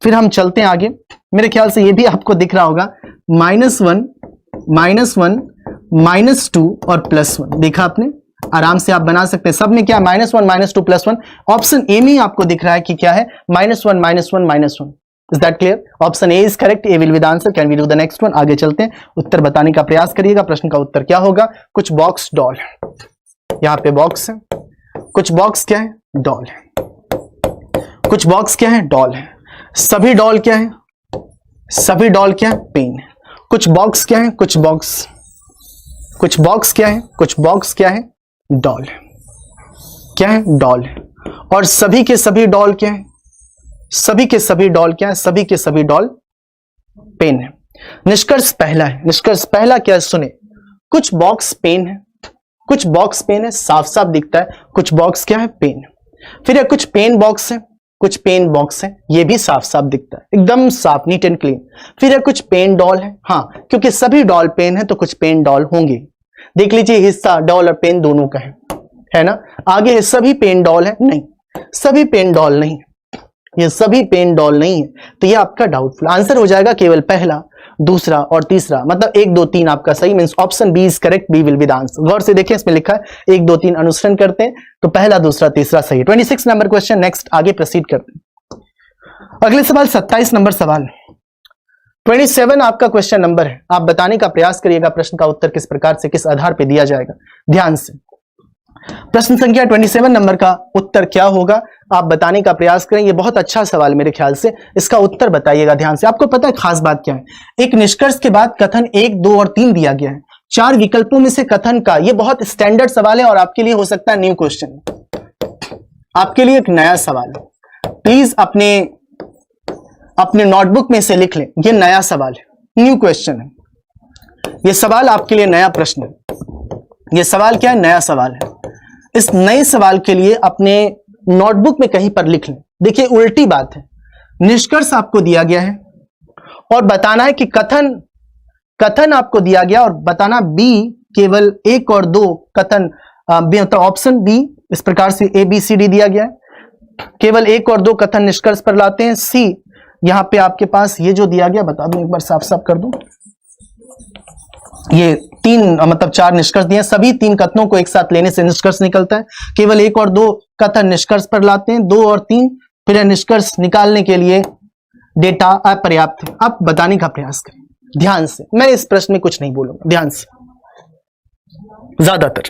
फिर हम चलते हैं आगे, मेरे ख्याल से ये भी आपको दिख रहा होगा, -1 -2 और +1 देखा आपने, आराम से आप बना सकते हैं। सब में क्या -1 -2 +1। ऑप्शन ए में आपको दिख रहा है कि क्या है, -1 -1 -1। Is that clear? Option A is correct, A will be the answer. Can we do the next one? आगे चलते हैं, उत्तर बताने का प्रयास करिएगा। प्रश्न का उत्तर क्या होगा? कुछ बॉक्स डॉल, यहां पे बॉक्स है, कुछ बॉक्स क्या है, डॉल है। कुछ बॉक्स क्या है, डॉल है। सभी डॉल क्या है, सभी डॉल क्या है, पेन है। कुछ बॉक्स क्या है, कुछ बॉक्स क्या है, कुछ बॉक्स क्या है, डॉल है। क्या है, डॉल है। और सभी के सभी डॉल क्या है, सभी के सभी डॉल क्या है, सभी के सभी डॉल पेन है। निष्कर्ष पहला है, निष्कर्ष पहला क्या है, सुने, कुछ बॉक्स पेन है, कुछ बॉक्स पेन है, साफ साफ दिखता है। कुछ बॉक्स क्या है, पेन है। फिर है कुछ पेन बॉक्स है, कुछ पेन बॉक्स है, ये भी साफ साफ दिखता है, एकदम साफ, नीट एंड क्लीन। फिर है कुछ पेन डॉल है, हाँ क्योंकि सभी डॉल पेन है तो कुछ पेन डॉल होंगे। देख लीजिए हिस्सा डॉल और पेन दोनों का है ना। आगे है सभी पेन डॉल है, नहीं सभी पेन डॉल नहीं, ये सभी पेन डॉल नहीं है, तो ये आपका डाउटफुल आंसर हो जाएगा। केवल पहला, दूसरा और तीसरा, मतलब 1 2 3 आपका सही, means option B is correct, B will be the answer. गौर से देखें, इसमें लिखा है 1 2 3 अनुसरण करते हैं, तो पहला दूसरा तीसरा सही है। 26 नंबर क्वेश्चन, नेक्स्ट आगे प्रोसीड करते हैं। अगले सवाल 27 नंबर सवाल। 27 आपका क्वेश्चन नंबर है, आप बताने का प्रयास करिएगा प्रश्न का उत्तर किस प्रकार से, किस आधार पर दिया जाएगा। ध्यान से, प्रश्न संख्या 27 नंबर का उत्तर क्या होगा, आप बताने का प्रयास करें। ये बहुत अच्छा सवाल मेरे ख्याल से, इसका उत्तर बताइएगा ध्यान से। आपको पता है खास बात क्या है, एक निष्कर्ष के बाद कथन 1 2 और 3 दिया गया है, 4 विकल्पों में से कथन का, ये बहुत स्टैंडर्ड सवाल है और आपके लिए हो सकता है न्यू क्वेश्चन, आपके लिए एक नया सवाल है। प्लीज अपने नोटबुक में से लिख लें, ये नया सवाल है, न्यू क्वेश्चन है। ये सवाल आपके लिए नया प्रश्न है। ये सवाल क्या है, नया सवाल है। इस नए सवाल के लिए अपने नोटबुक में कहीं पर लिख लें। देखिए उल्टी बात है, निष्कर्ष आपको दिया गया है और बताना है कि कथन आपको दिया गया और बताना बी, केवल 1 और 2 कथन, मतलब ऑप्शन बी, इस प्रकार से ABCD दिया गया है, केवल 1 और 2 कथन निष्कर्ष पर लाते हैं। सी, यहां पे आपके पास ये जो दिया गया, बता दूं एक बार, साफ साफ कर दूं, ये 3 मतलब 4 निष्कर्ष दिए, सभी 3 कथनों को एक साथ लेने से निष्कर्ष निकलता है। केवल 1 और 2 कथन निष्कर्ष पर लाते हैं, 2 और 3 फिर निष्कर्ष निकालने के लिए डेटा अपर्याप्त है। आप बताने का प्रयास करें ध्यान से, मैं इस प्रश्न में कुछ नहीं बोलूंगा, ध्यान से, ज्यादातर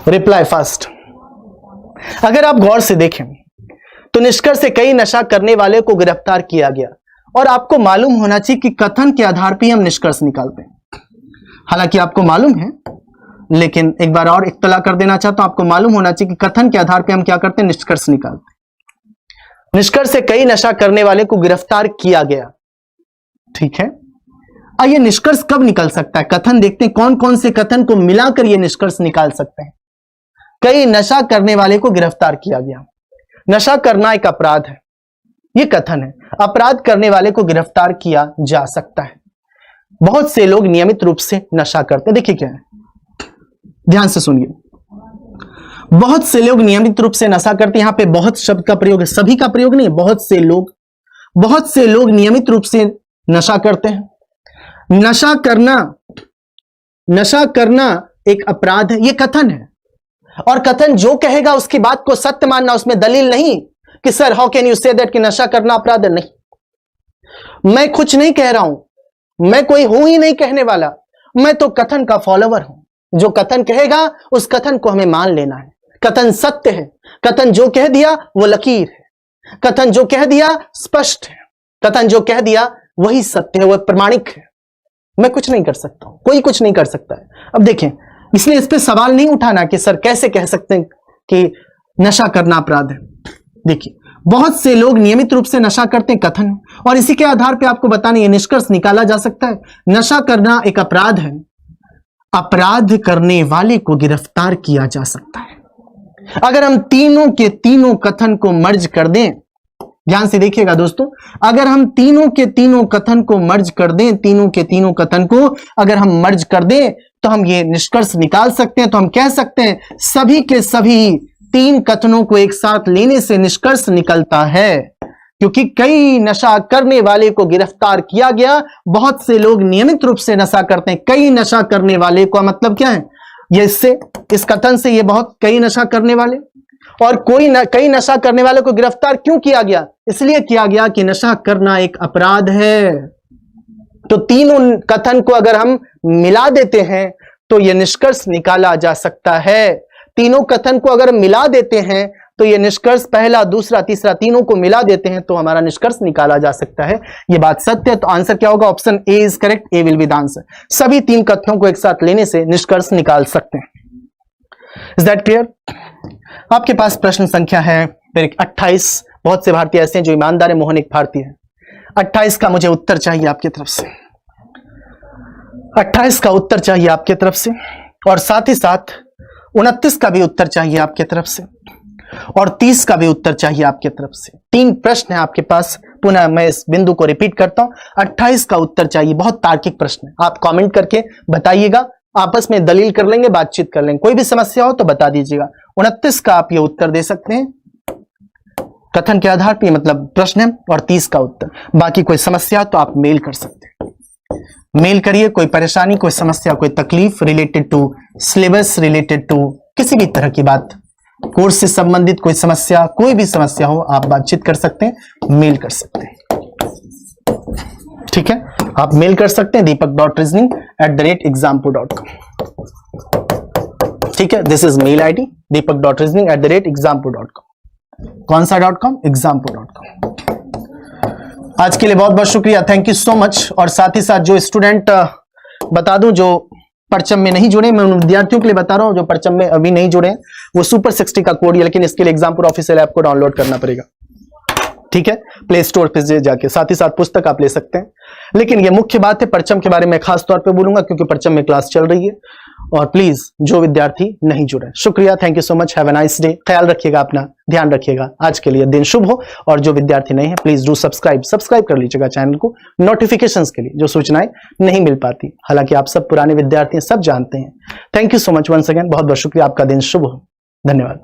रिप्लाई फास्ट। अगर आप गौर से देखें तो निष्कर्ष से कई नशा करने वाले को गिरफ्तार किया गया, और आपको मालूम होना चाहिए कि कथन के आधार पर हम निष्कर्ष निकालते हैं। हालांकि आपको मालूम है, लेकिन एक बार और इत्तला कर देना चाहता हूं, आपको मालूम होना चाहिए कि कथन के आधार पर हम क्या करते हैं, निष्कर्ष निकालते हैं। निष्कर्ष से कई नशा करने वाले को गिरफ्तार किया गया, ठीक है। आइए निष्कर्ष कब निकल सकता है, कथन देखते हैं कौन कौन से कथन को मिलाकर यह निष्कर्ष निकाल सकते हैं। कई नशा करने वाले को गिरफ्तार किया गया, नशा करना एक अपराध है, ये कथन है। अपराध करने वाले को गिरफ्तार किया जा सकता है। बहुत से लोग नियमित रूप से नशा करते हैं। देखिए क्या है, ध्यान से सुनिए। बहुत से लोग नियमित रूप से नशा करते हैं। यहां पे बहुत शब्द का प्रयोग है, सभी का प्रयोग नहीं है। बहुत से लोग नियमित रूप से नशा करते हैं। नशा करना एक अपराध है, यह कथन है। और कथन जो कहेगा उसकी बात को सत्य मानना, उसमें दलील नहीं कि sir how can you say that कि नशा करना अपराध है। नहीं, मैं कुछ नहीं कह रहा हूं, मैं कोई हूं ही नहीं कहने वाला, मैं तो कथन का फॉलोवर हूं। जो कथन कहेगा उस कथन को हमें मान लेना है। कथन सत्य है, कथन जो कह दिया वो लकीर है, कथन जो कह दिया स्पष्ट है, कथन जो कह दिया वही सत्य है, वह प्रमाणिक है। मैं कुछ नहीं कर सकता हूं, कोई कुछ नहीं कर सकता है। अब देखें, इसलिए इस पे सवाल नहीं उठाना कि सर कैसे कह सकते हैं कि नशा करना अपराध है। देखिए, बहुत से लोग नियमित रूप से नशा करते हैं, कथन है, और इसी के आधार पे आपको बताने ये निष्कर्ष निकाला जा सकता है, नशा करना एक अपराध है। अपराध करने वाले को गिरफ्तार किया जा सकता है। अगर हम तीनों के तीनों कथन को मर्ज कर दें, ध्यान से देखिएगा दोस्तों, अगर हम तीनों के तीनों कथन को मर्ज कर दें, तीनों के तीनों कथन को अगर हम मर्ज कर दें तो हम ये निष्कर्ष निकाल सकते हैं। तो हम कह सकते हैं सभी के सभी तीन कथनों को एक साथ लेने से निष्कर्ष निकलता है, क्योंकि कई नशा करने वाले को गिरफ्तार किया गया। बहुत से लोग नियमित रूप से नशा करते हैं। कई नशा करने वाले का मतलब क्या है, ये इस कथन से ये बहुत कई नशा करने वाले, और कई नशा करने वाले को गिरफ्तार क्यों किया गया, इसलिए किया गया कि नशा करना एक अपराध है। तो तीनों कथन को अगर हम मिला देते हैं तो यह निष्कर्ष निकाला जा सकता है। तीनों कथन को अगर मिला देते हैं तो यह निष्कर्ष, पहला दूसरा तीसरा तीनों को मिला देते हैं तो हमारा निष्कर्ष निकाला जा सकता है। यह बात सत्य है। तो आंसर क्या होगा, option A is correct, A will be the answer. सभी तीन कथनों को एक साथ लेने से निष्कर्ष निकाल सकते हैं। Is that clear? आपके पास प्रश्न संख्या है 28। बहुत से भारतीय ऐसे हैं जो ईमानदार है, मोहन एक भारतीय है। 28 का मुझे उत्तर चाहिए आपकी तरफ से, 28 का उत्तर चाहिए आपकी तरफ से, और साथ ही साथ 29 का भी उत्तर चाहिए आपकी तरफ से, और 30 का भी उत्तर चाहिए आपकी तरफ से। 3 प्रश्न है आपके पास। पुनः मैं इस बिंदु को रिपीट करता हूं, 28 का उत्तर चाहिए। बहुत तार्किक प्रश्न है, आप कमेंट करके बताइएगा, आपस में दलील कर लेंगे, बातचीत कर लेंगे। कोई भी समस्या हो तो बता दीजिएगा। 29 का आप ये उत्तर दे सकते हैं, कथन के आधार पर मतलब प्रश्न है, और 30 का उत्तर। बाकी कोई समस्या तो आप मेल कर सकते हैं, मेल करिए। कोई परेशानी, कोई समस्या, कोई तकलीफ related to syllabus, related to किसी भी तरह की बात, कोर्स से संबंधित कोई समस्या, कोई भी समस्या हो, आप बातचीत कर सकते हैं, मेल कर सकते हैं। ठीक है, आप मेल कर सकते हैं deepak.reasoning@example.com। ठीक है, this is male ID deepak.reasoning@example.com। कौन सा .com? example.com। आज के लिए बहुत बहुत शुक्रिया, थैंक यू सो मच। और साथ ही साथ जो स्टूडेंट, बता दूं, जो परचम में नहीं जुड़े, मैं उन विद्यार्थियों के लिए बता रहा हूं जो परचम में अभी नहीं जुड़े, वो सुपर 60 का कोड है, लेकिन इसके लिए एग्जाम्पल ऑफिशियल ऐप को डाउनलोड करना पड़ेगा। ठीक है, प्ले स्टोर पे जाके, साथ ही साथ पुस्तक आप ले सकते हैं। लेकिन ये मुख्य बात है, परचम के बारे में खास तौर पे बोलूंगा क्योंकि परचम में क्लास चल रही है। और प्लीज जो विद्यार्थी नहीं जुड़े, शुक्रिया, thank you so much, have a nice day. ख्याल रखिएगा अपना, ध्यान रखिएगा। आज के लिए दिन शुभ हो। और जो विद्यार्थी नहीं है प्लीज डू सब्सक्राइब कर लीजिएगा चैनल को, नोटिफिकेशंस के लिए, जो सूचनाएं नहीं मिल पाती। हालांकि आप सब पुराने विद्यार्थी हैं, सब जानते हैं। Thank you so much once again, बहुत बहुत शुक्रिया। आपका दिन शुभ हो, धन्यवाद।